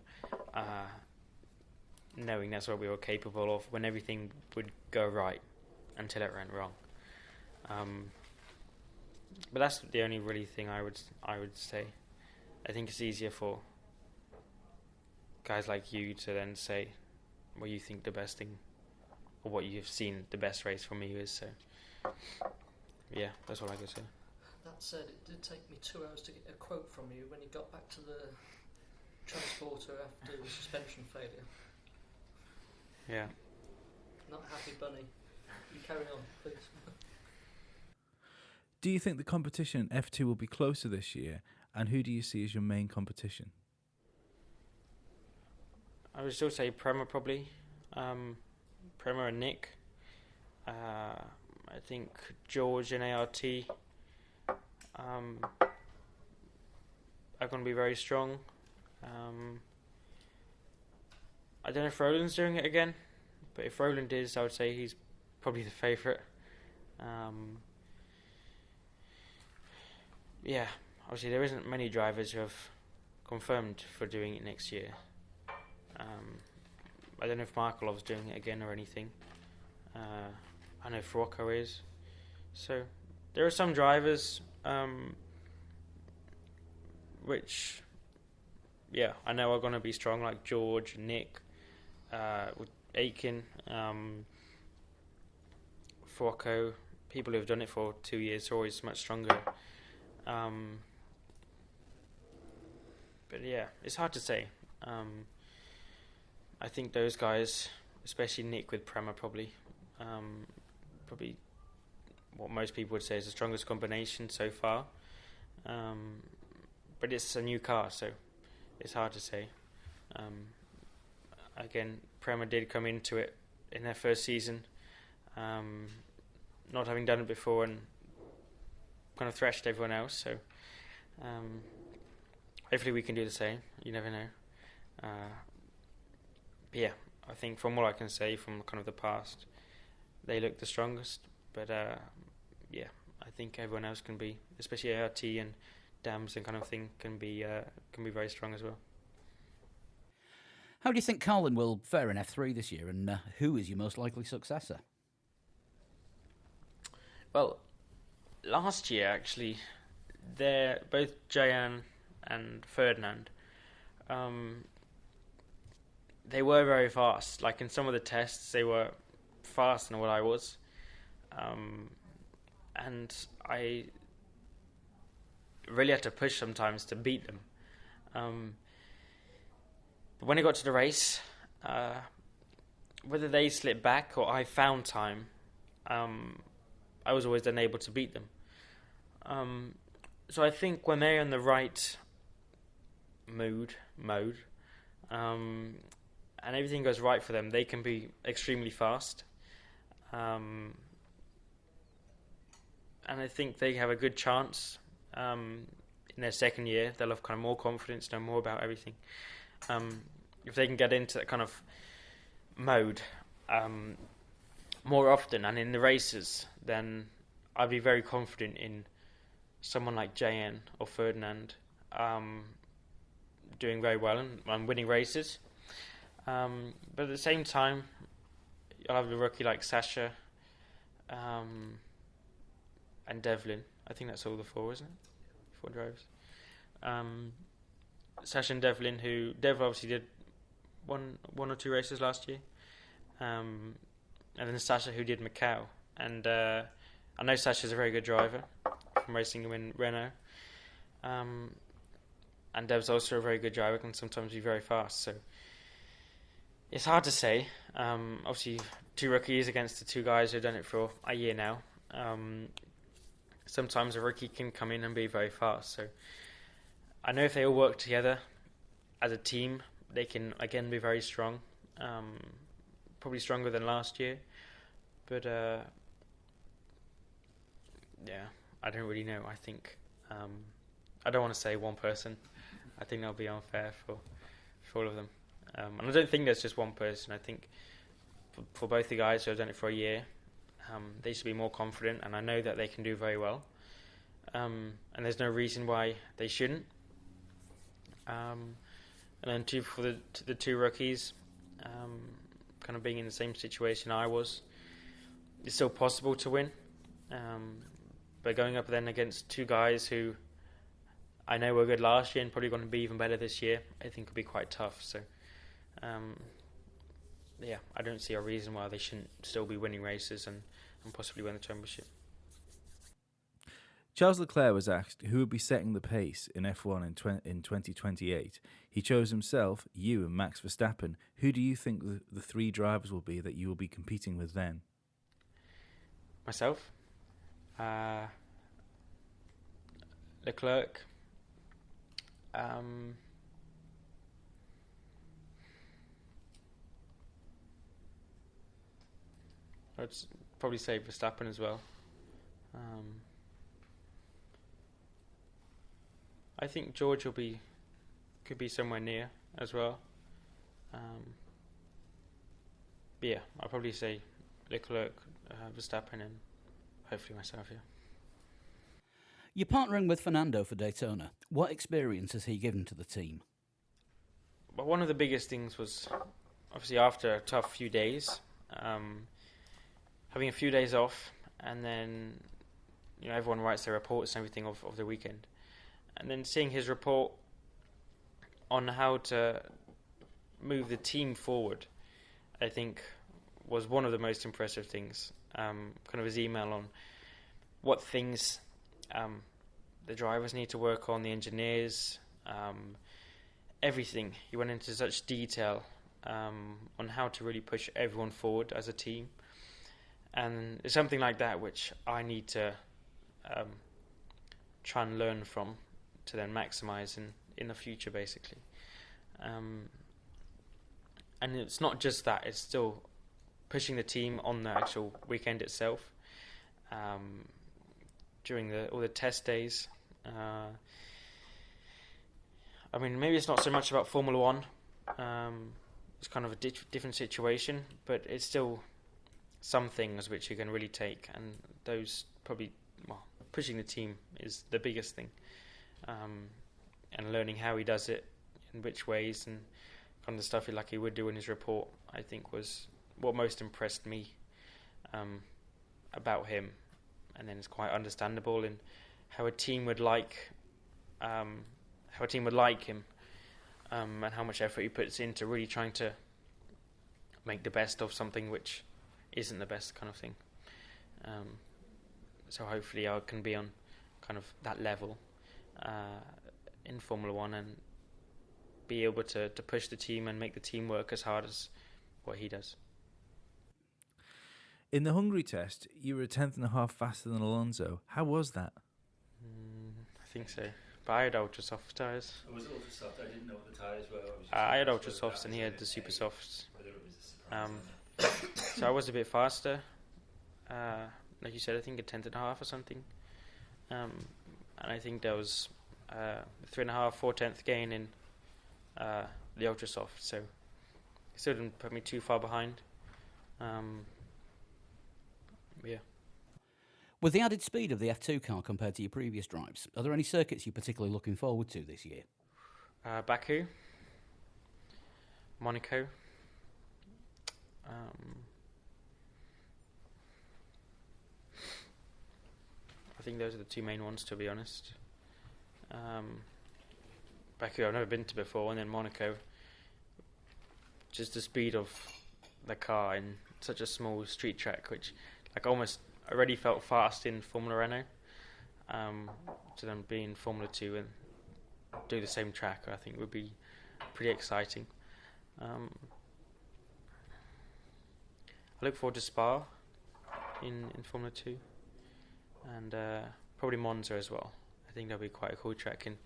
[SPEAKER 6] knowing that's what we were capable of when everything would go right until it went wrong. But that's the only really thing I would say. I think it's easier for guys like you to then say what you think the best thing, or what you've seen the best race from you is. So, yeah, that's all I could say.
[SPEAKER 8] That said, it did take me 2 hours to get a quote from you when you got back to the transporter after the suspension failure.
[SPEAKER 6] Yeah.
[SPEAKER 8] Not happy, Bunny. You carry on, please.
[SPEAKER 3] Do you think the competition in F2 will be closer this year, and who do you see as your main competition?
[SPEAKER 6] I would still say Prema probably. Prema and Nick. I think George and ART are going to be very strong. I don't know if Roland's doing it again, but if Roland is, I would say he's probably the favourite. Yeah, obviously there isn't many drivers who have confirmed for doing it next year. I don't know if Markolov's doing it again or anything. I know Rocco is. So there are some drivers which, I know are going to be strong, like George, Nick, Aiken, Rocco. People who have done it for 2 years are always much stronger. But yeah, it's hard to say. I think those guys, especially Nick with Prema, probably what most people would say is the strongest combination so far. But it's a new car, so it's hard to say. Again, Prema did come into it in their first season, not having done it before and kind of thrashed everyone else. So hopefully we can do the same. You never know. But yeah, I think from what I can say from kind of the past, they look the strongest. But yeah, I think everyone else can be, especially ART and Dams and kind of thing, can be very strong as well.
[SPEAKER 1] How do you think Carlin will fare in F3 this year, and who is your most likely successor?
[SPEAKER 6] Well, last year actually, both Jayan and Ferdinand, they were very fast. Like in some of the tests, they were faster than what I was, and I really had to push sometimes to beat them. But when it got to the race, whether they slipped back or I found time, I was always then able to beat them. So I think when they're in the right mode, and everything goes right for them, they can be extremely fast. And I think they have a good chance in their second year. They'll have kind of more confidence, know more about everything. If they can get into that kind of mode more often and in the races, then I'd be very confident in someone like JN or Ferdinand doing very well and winning races. But at the same time, you'll have a rookie like Sasha and Devlin. I think that's all the four, isn't it? 4 drivers. Sasha and Devlin, who Devlin obviously did one or two races last year, and then Sasha, who did Macau. And I know Sasha's a very good driver from racing him in Renault, and Dev's also a very good driver, can sometimes be very fast. So it's hard to say. Obviously, 2 rookies against the 2 guys who've done it for a year now. Sometimes a rookie can come in and be very fast. So I know if they all work together as a team, they can again be very strong. Probably stronger than last year. But yeah, I don't really know. I think I don't want to say one person. I think that'll be unfair for all of them. And I don't think there's just one person. I think for both the guys who have done it for a year, they should be more confident, and I know that they can do very well. And there's no reason why they shouldn't. And then for the 2 rookies, kind of being in the same situation I was, it's still possible to win. But going up then against 2 guys who I know were good last year and probably going to be even better this year, I think could be quite tough. So, yeah, I don't see a reason why they shouldn't still be winning races and possibly win the championship.
[SPEAKER 3] Charles Leclerc was asked who would be setting the pace in F1 in 2028. He chose himself, you and Max Verstappen. Who do you think the 3 drivers will be that you will be competing with then?
[SPEAKER 6] Myself, Leclerc, I'd probably say Verstappen as well. I think George could be somewhere near as well. But yeah, I'll probably say Leclerc, Verstappen, and hopefully myself. Yeah.
[SPEAKER 1] You're partnering with Fernando for Daytona. What experience has he given to the team?
[SPEAKER 6] But one of the biggest things was obviously after a tough few days, having a few days off, and then everyone writes their reports and everything of the weekend. And then seeing his report on how to move the team forward, I think, was one of the most impressive things. Kind of his email on what things the drivers need to work on, the engineers, everything. He went into such detail on how to really push everyone forward as a team. And it's something like that which I need to try and learn from, to then maximise in the future, basically. And it's not just that, it's still pushing the team on the actual weekend itself, during all the test days. I mean, maybe it's not so much about Formula One. It's kind of a different situation, but it's still some things which you can really take, and those probably, pushing the team is the biggest thing, and learning how he does it, in which ways, and kind of the stuff he would do in his report, I think was what most impressed me about him. And then it's quite understandable in how a team would like him, and how much effort he puts into really trying to make the best of something which isn't the best, kind of thing. So hopefully I can be on kind of that level in Formula One, and be able to push the team and make the team work as hard as what he does.
[SPEAKER 3] In the Hungary test, you were a tenth and a half faster than Alonso. How was that?
[SPEAKER 6] I think so. But I had ultra soft tyres.
[SPEAKER 3] Was it ultra soft? I didn't know what the tyres were.
[SPEAKER 6] I had ultra softs and he had the super softs. So I was a bit faster. Like you said, I think a tenth and a half or something. And I think there was 3.5, 4/10 gain in the ultra soft. So it still didn't put me too far behind. Yeah.
[SPEAKER 1] With the added speed of the F2 car compared to your previous drives, are there any circuits you're particularly looking forward to this year?
[SPEAKER 6] Baku, Monaco, I think those are the two main ones, to be honest. Baku I've never been to before, and then Monaco, just the speed of the car in such a small street track, which almost already felt fast in Formula Renault, to then be in Formula 2 and do the same track, I think would be pretty exciting. I look forward to Spa in Formula 2, and probably Monza as well. I think that'll be quite a cool track in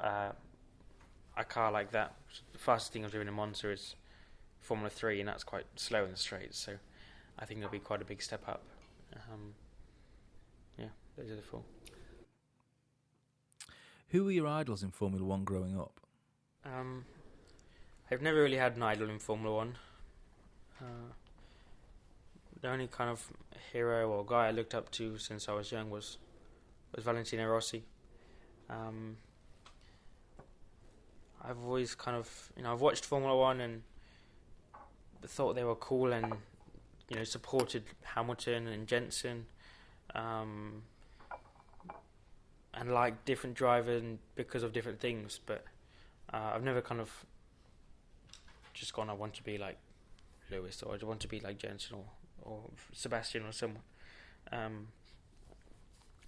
[SPEAKER 6] a car like that. The fastest thing I'm doing in Monza is Formula 3, and that's quite slow in the straight, so I think there'll be quite a big step up. Yeah, those are the four.
[SPEAKER 3] Who were your idols in Formula One growing up?
[SPEAKER 6] I've never really had an idol in Formula One. The only kind of hero or guy I looked up to since I was young was Valentino Rossi. I've always kind of, I've watched Formula One and thought they were cool, and supported Hamilton and Jensen, and liked different drivers because of different things, but I've never kind of just gone, I want to be like Lewis, or I want to be like Jensen, or Sebastian, or someone.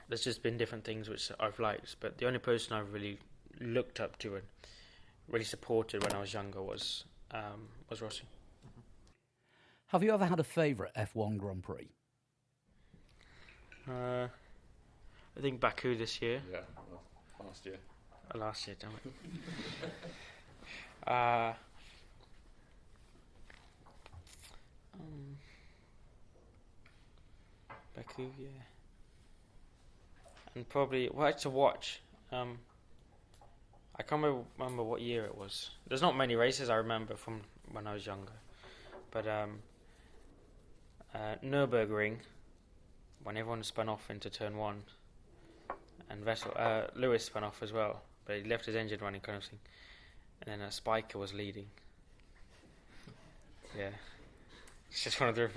[SPEAKER 6] There's just been different things which I've liked, but the only person I've really looked up to and really supported when I was younger was Rossi.
[SPEAKER 1] Have you ever had a favourite F1 Grand Prix?
[SPEAKER 6] I think Baku this year.
[SPEAKER 2] Yeah, well, last year.
[SPEAKER 6] Last year, damn it. Baku, yeah. And probably, to watch. I can't remember what year it was. There's not many races I remember from when I was younger. But Nürburgring, when everyone spun off into turn one, and Lewis spun off as well, but he left his engine running, kind of thing. And then Spiker was leading. Yeah. It's just one of the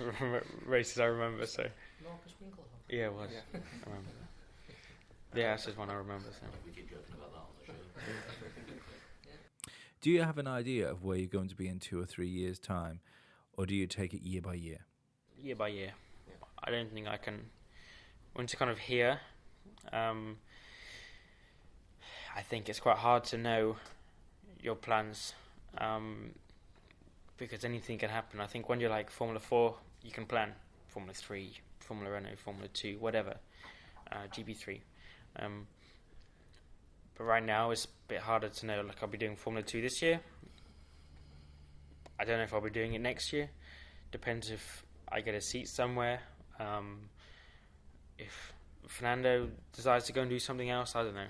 [SPEAKER 6] races I remember, so.
[SPEAKER 8] Marcus Winkelhoff.
[SPEAKER 6] Yeah, it was. Yeah. I remember that. Yeah, that's just one I remember. So.
[SPEAKER 9] We keep joking about that on the show.
[SPEAKER 3] Do you have an idea of where you're going to be in 2 or 3 years' time, or do you take it year by year?
[SPEAKER 6] Year by year. Yeah. I don't think I can. Once you kind of hear, I think it's quite hard to know your plans, because anything can happen. I think when you're like Formula 4, you can plan Formula 3, Formula Renault, Formula 2, whatever, GB3. But right now it's a bit harder to know. Like, I'll be doing Formula 2 this year. I don't know if I'll be doing it next year. Depends if I get a seat somewhere. If Fernando decides to go and do something else, I don't know.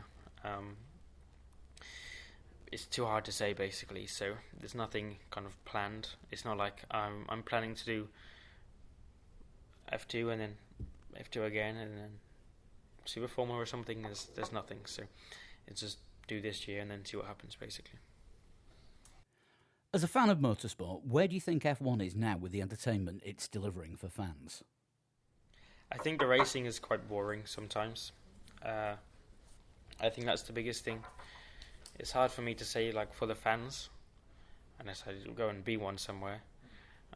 [SPEAKER 6] It's too hard to say, basically. So there's nothing kind of planned. It's not like I'm planning to do F2 and then F2 again and then Super Formula or something. There's nothing. So it's just do this year and then see what happens, basically.
[SPEAKER 1] As a fan of motorsport, where do you think F1 is now with the entertainment it's delivering for fans?
[SPEAKER 6] I think the racing is quite boring sometimes. I think that's the biggest thing. It's hard for me to say, like, for the fans, unless I go and be one somewhere.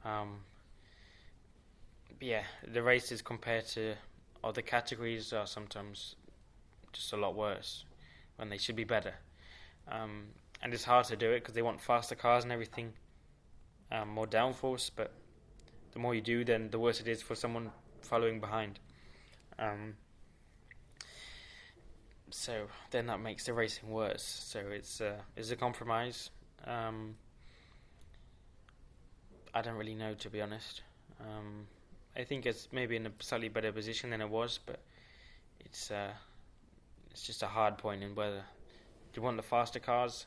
[SPEAKER 6] But yeah, the races compared to other categories are sometimes just a lot worse when they should be better. And it's hard to do it because they want faster cars and everything, more downforce, but the more you do, then the worse it is for someone following behind. So then that makes the racing worse. So it's a compromise. I don't really know, to be honest. I think it's maybe in a slightly better position than it was, but it's just a hard point in whether you want the faster cars,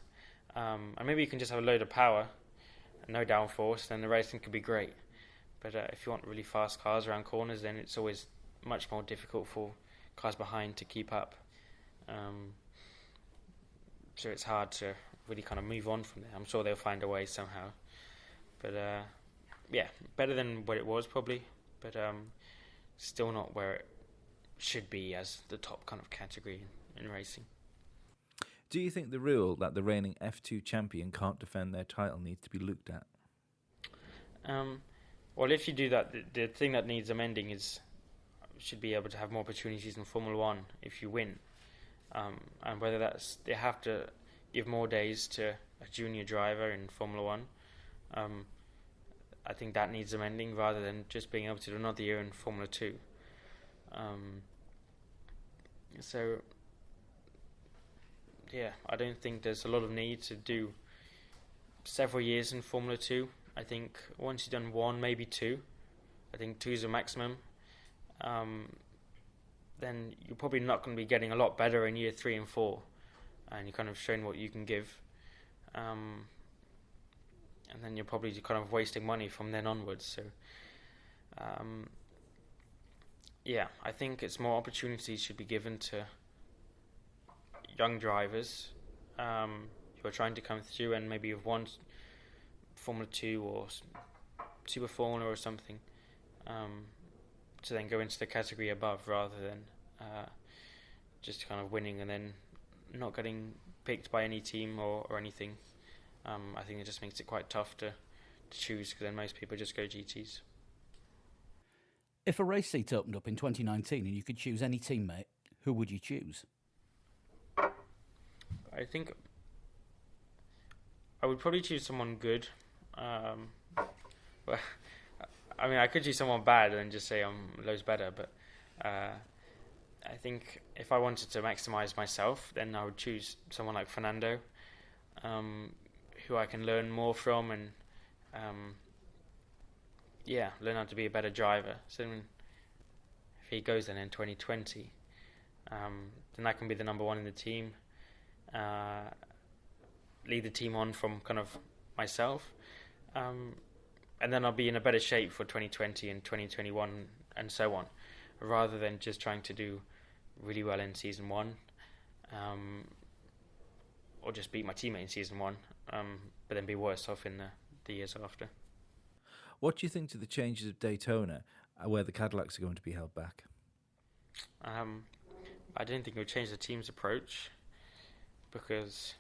[SPEAKER 6] and maybe you can just have a load of power and no downforce, then the racing could be great. But if you want really fast cars around corners, then it's always much more difficult for cars behind to keep up. So it's hard to really kind of move on from there. I'm sure they'll find a way somehow. But yeah, better than what it was probably, but still not where it should be as the top kind of category in racing.
[SPEAKER 3] Do you think the rule that the reigning F2 champion can't defend their title needs to be looked at?
[SPEAKER 6] Well, if you do that, the thing that needs amending is should be able to have more opportunities in Formula 1 if you win. And whether that's, they have to give more days to a junior driver in Formula 1. I think that needs amending rather than just being able to do another year in Formula 2. So, yeah, I don't think there's a lot of need to do several years in Formula 2. I think once you've done one, maybe two, I think 2 is the maximum, then you're probably not going to be getting a lot better in year 3 and 4, and you're kind of showing what you can give. And then you're probably kind of wasting money from then onwards. So, yeah, I think it's more opportunities should be given to young drivers who are trying to come through and maybe have won Formula 2 or Super Formula or something, to then go into the category above rather than just kind of winning and then not getting picked by any team or anything. I think it just makes it quite tough to choose because then most people just go GTs.
[SPEAKER 1] If a race seat opened up in 2019 and you could choose any teammate, who would you choose?
[SPEAKER 6] I think I would probably choose someone good. Well, I mean, I could choose someone bad and just say I'm loads better, but I think if I wanted to maximise myself, then I would choose someone like Fernando, who I can learn more from and learn how to be a better driver. So if he goes then in 2020, then I can be the number one in the team, lead the team on from kind of myself, and then I'll be in a better shape for 2020 and 2021 and so on, rather than just trying to do really well in season 1, or just beat my teammate in season 1, but then be worse off in the years after.
[SPEAKER 3] What do you think to the changes of Daytona, where the Cadillacs are going to be held back?
[SPEAKER 6] I don't think it would change the team's approach because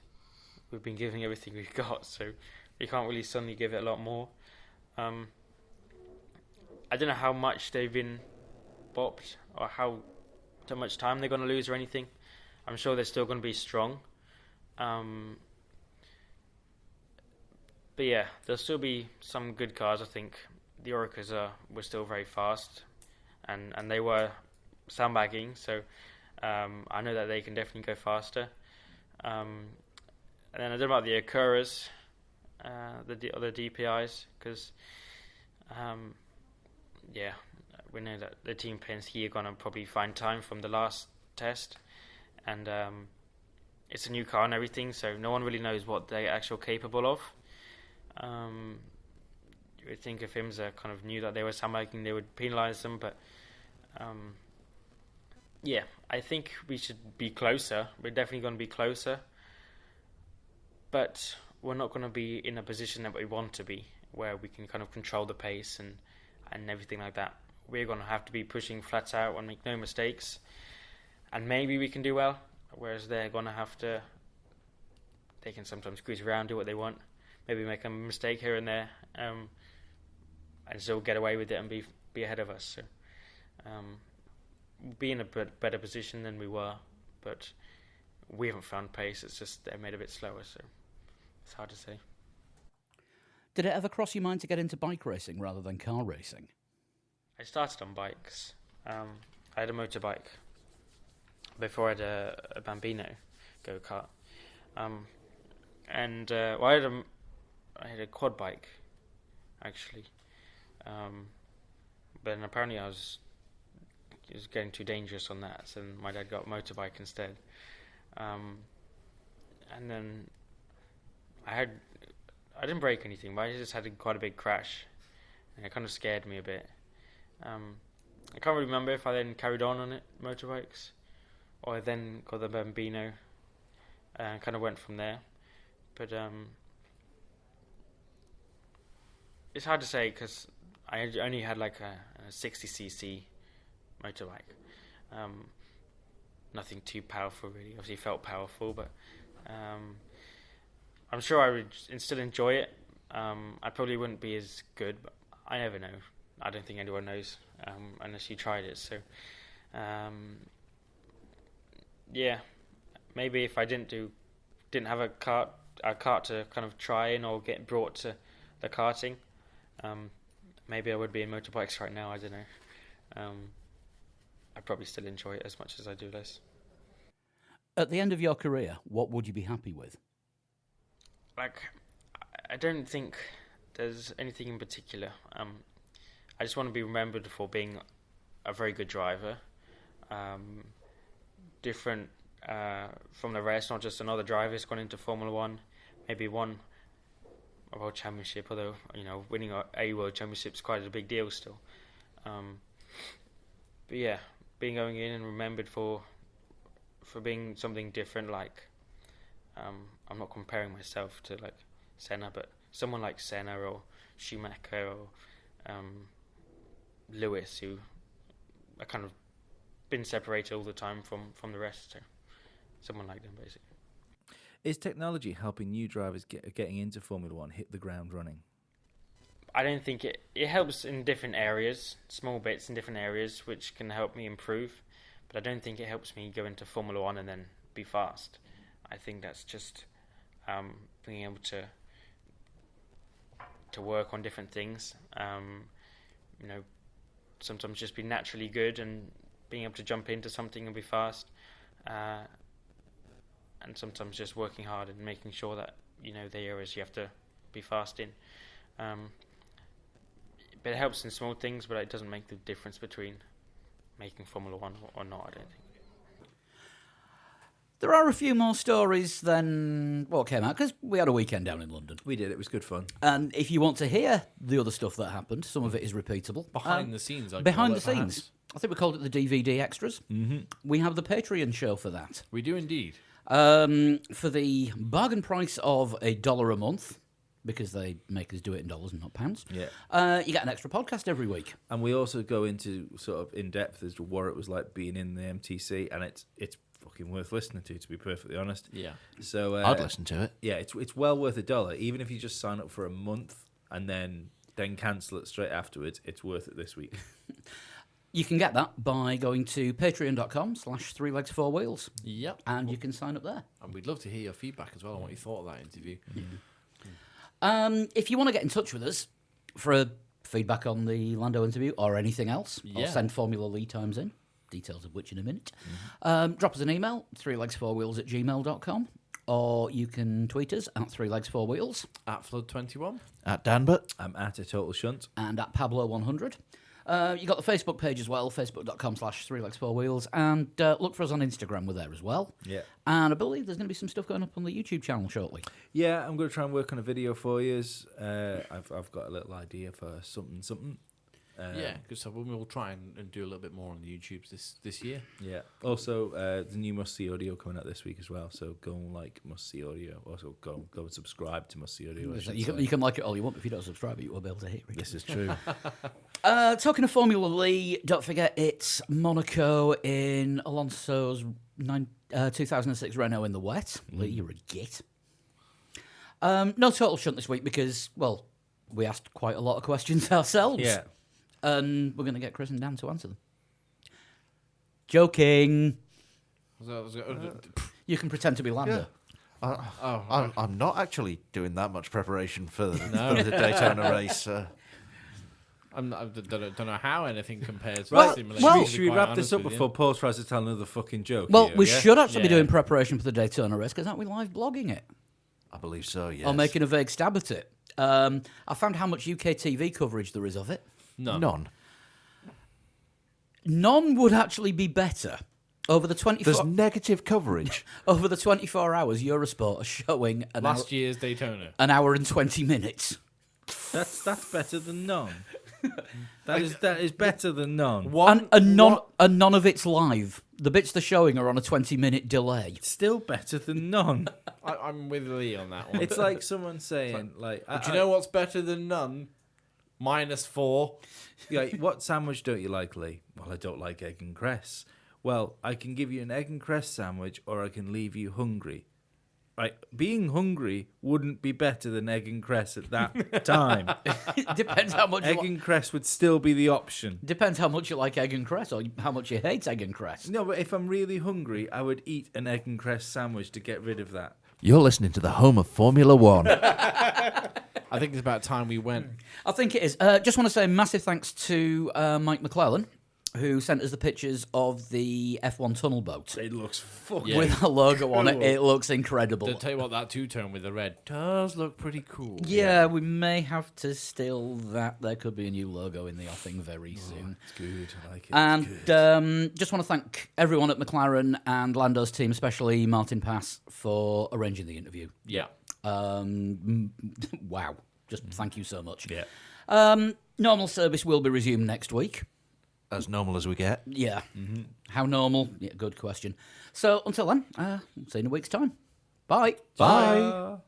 [SPEAKER 6] we've been giving everything we've got, so we can't really suddenly give it a lot more. I don't know how much they've been bopped or how much time they're going to lose or anything. I'm sure they're still going to be strong. But yeah, there'll still be some good cars. I think the Oricas were still very fast, and they were sandbagging. So I know that they can definitely go faster. And then I don't know about the Acuras, the other DPIs, because Yeah, we know that the team players here are going to probably find time from the last test, and it's a new car and everything, so no one really knows what they're actually capable of. You would think if IMSA kind of knew that they were sandbagging, they would penalise them, but yeah, I think we should be closer. We're definitely going to be closer, but we're not going to be in a position that we want to be, where we can kind of control the pace and everything like that. We're going to have to be pushing flat out and make no mistakes, and maybe we can do well, whereas they're going to have to, they can sometimes squeeze around, do what they want, maybe make a mistake here and there, and still get away with it and be ahead of us. So be in a better position than we were, but we haven't found pace. It's just they're made a bit slower, so it's hard to say.
[SPEAKER 1] Did it ever cross your mind to get into bike racing rather than car racing?
[SPEAKER 6] I started on bikes. I had a motorbike before I had a Bambino go-kart. And I had a quad bike, actually. But then apparently it was getting too dangerous on that, so my dad got a motorbike instead. And then I didn't break anything, but I just had quite a big crash, and it kind of scared me a bit. I can't really remember if I then carried on it, motorbikes, or I then got the Bambino and kind of went from there. But it's hard to say because I only had like a 60cc motorbike. Nothing too powerful really. Obviously it felt powerful, but I'm sure I would still enjoy it. I probably wouldn't be as good, but I never know. I don't think anyone knows unless you tried it. So yeah, maybe if I didn't have a kart to kind of try in or get brought to the karting, maybe I would be in motorbikes right now. I don't know. I probably still enjoy it as much as I do less.
[SPEAKER 1] At the end of your career, what would you be happy with?
[SPEAKER 6] Like, I don't think there's anything in particular. I just want to be remembered for being a very good driver, different from the rest, not just another driver who's gone into Formula One, maybe won a world championship, although winning a world championship is quite a big deal still. But yeah, going in and remembered for being something different. Like, I'm not comparing myself to like Senna, but someone like Senna or Schumacher or Lewis, who are kind of been separated all the time from the rest. So someone like them, basically.
[SPEAKER 3] Is technology helping new drivers getting into Formula One hit the ground running?
[SPEAKER 6] I don't think it helps in different areas, small bits in different areas, which can help me improve. But I don't think it helps me go into Formula One and then be fast. I think that's just being able to work on different things. Sometimes just be naturally good and being able to jump into something and be fast. And sometimes just working hard and making sure that the areas you have to be fast in. But it helps in small things, but it doesn't make the difference between making Formula One or not, I don't think.
[SPEAKER 1] There are a few more stories than what came out, because we had a weekend down in London.
[SPEAKER 3] We did. It was good fun.
[SPEAKER 1] And if you want to hear the other stuff that happened, some of it is repeatable.
[SPEAKER 2] Behind the scenes,
[SPEAKER 1] behind the scenes. I think we called it the DVD extras.
[SPEAKER 3] Mm-hmm.
[SPEAKER 1] We have the Patreon show for that.
[SPEAKER 2] We do indeed.
[SPEAKER 1] For the bargain price of $1 a month, because they make us do it in dollars and not pounds.
[SPEAKER 3] Yeah.
[SPEAKER 1] You get an extra podcast every week.
[SPEAKER 3] And we also go into sort of in depth as to what it was like being in the MTC, and it's fucking worth listening to be perfectly honest.
[SPEAKER 2] Yeah.
[SPEAKER 3] So
[SPEAKER 4] I'd listen to it.
[SPEAKER 3] Yeah, it's well worth $1, even if you just sign up for a month and then cancel it straight afterwards. It's worth it this week.
[SPEAKER 1] You can get that by going to patreon.com/3legs4wheels.
[SPEAKER 2] Yep.
[SPEAKER 1] And you can sign up there.
[SPEAKER 2] And we'd love to hear your feedback as well on what you thought of that interview.
[SPEAKER 1] If you want to get in touch with us for feedback on the Lando interview or anything else, or send Formula lead times in, details of which in a minute, drop us an email, 3legs4wheels@gmail.com. or you can tweet us at 3 Legs 4 Wheels
[SPEAKER 2] At Flood21.
[SPEAKER 4] At Danbert.
[SPEAKER 3] I'm at a total shunt.
[SPEAKER 1] and at Pablo100. You got the Facebook page as well, facebook.com/3legs4wheels, and look for us on Instagram. We're there as well.
[SPEAKER 3] Yeah.
[SPEAKER 1] And I believe there's going to be some stuff going up on the YouTube channel shortly.
[SPEAKER 3] Yeah, I'm going to try and work on a video for you. I've got a little idea for something.
[SPEAKER 2] Yeah, good stuff. We'll try and do a little bit more on the YouTubes this year.
[SPEAKER 3] Yeah. Also, the new Must See Audio coming out this week as well. So go and like Must See Audio. Also, go and subscribe to Must See Audio.
[SPEAKER 1] You can like it all you want, but if you don't subscribe, you won't be able to hear it.
[SPEAKER 3] This is true.
[SPEAKER 1] Talking of Formula Lee, don't forget it's Monaco in Alonso's 2006 Renault in the wet. Lee, you're a git. No total shunt this week because, well, we asked quite a lot of questions ourselves.
[SPEAKER 3] Yeah.
[SPEAKER 1] And we're going to get Chris and Dan to answer them. Joking. You can pretend to be Lando.
[SPEAKER 4] I'm not actually doing that much preparation for the Daytona race.
[SPEAKER 2] I don't know how anything compares to
[SPEAKER 1] Well,
[SPEAKER 2] the simulation.
[SPEAKER 1] well-
[SPEAKER 3] Should we wrap this up before Paul tries to tell another fucking joke?
[SPEAKER 1] Well,
[SPEAKER 3] here,
[SPEAKER 1] we
[SPEAKER 3] yeah?
[SPEAKER 1] should actually be
[SPEAKER 2] Yeah.
[SPEAKER 1] doing preparation for the Daytona race because aren't we live blogging it?
[SPEAKER 4] I believe so, yes.
[SPEAKER 1] Or making a vague stab at it. I found how much UK TV coverage there is of it.
[SPEAKER 4] None.
[SPEAKER 1] None would actually be better. Over the 24
[SPEAKER 4] There's negative coverage.
[SPEAKER 1] over the 24 hours, Eurosport are showing
[SPEAKER 2] Last year's Daytona.
[SPEAKER 1] an hour and 20 minutes.
[SPEAKER 3] That's better than none. That is better than none.
[SPEAKER 1] And none of it's live. The bits they're showing are on a 20-minute delay.
[SPEAKER 3] Still better than none.
[SPEAKER 2] I'm with Lee on that one.
[SPEAKER 3] It's like someone saying, like,
[SPEAKER 2] Do you know what's better than none? -4.
[SPEAKER 3] like, what sandwich don't you like, Lee? Well, I don't like egg and cress. Well, I can give you an egg and cress sandwich, or I can leave you hungry. Right, being hungry wouldn't be better than egg and cress at that time.
[SPEAKER 1] Depends how much
[SPEAKER 3] Egg and cress would still be the option.
[SPEAKER 1] Depends how much you like egg and cress or how much you hate egg and cress.
[SPEAKER 3] No, but if I'm really hungry, I would eat an egg and cress sandwich to get rid of that.
[SPEAKER 4] You're listening to the home of Formula One.
[SPEAKER 2] I think it's about time we went.
[SPEAKER 1] I think it is. Just want to say massive thanks to Mike McClellan, who sent us the pictures of the F1 tunnel boat.
[SPEAKER 3] It looks fucking
[SPEAKER 2] Yeah.
[SPEAKER 1] With a logo on it.
[SPEAKER 3] cool.
[SPEAKER 1] It looks incredible.
[SPEAKER 2] To tell you what, that two-tone with the red does look pretty cool.
[SPEAKER 1] Yeah, we may have to steal that. There could be a new logo in the offing very soon.
[SPEAKER 3] It's good. I like it.
[SPEAKER 1] And just want to thank everyone at McLaren and Lando's team, especially Martin Pass, for arranging the interview.
[SPEAKER 2] Yeah.
[SPEAKER 1] Wow. Just thank you so much.
[SPEAKER 3] Yeah.
[SPEAKER 1] Normal service will be resumed next week.
[SPEAKER 4] As normal as we get.
[SPEAKER 1] Yeah. How normal? Yeah, good question. So until then, see you in a week's time. Bye.
[SPEAKER 4] Bye.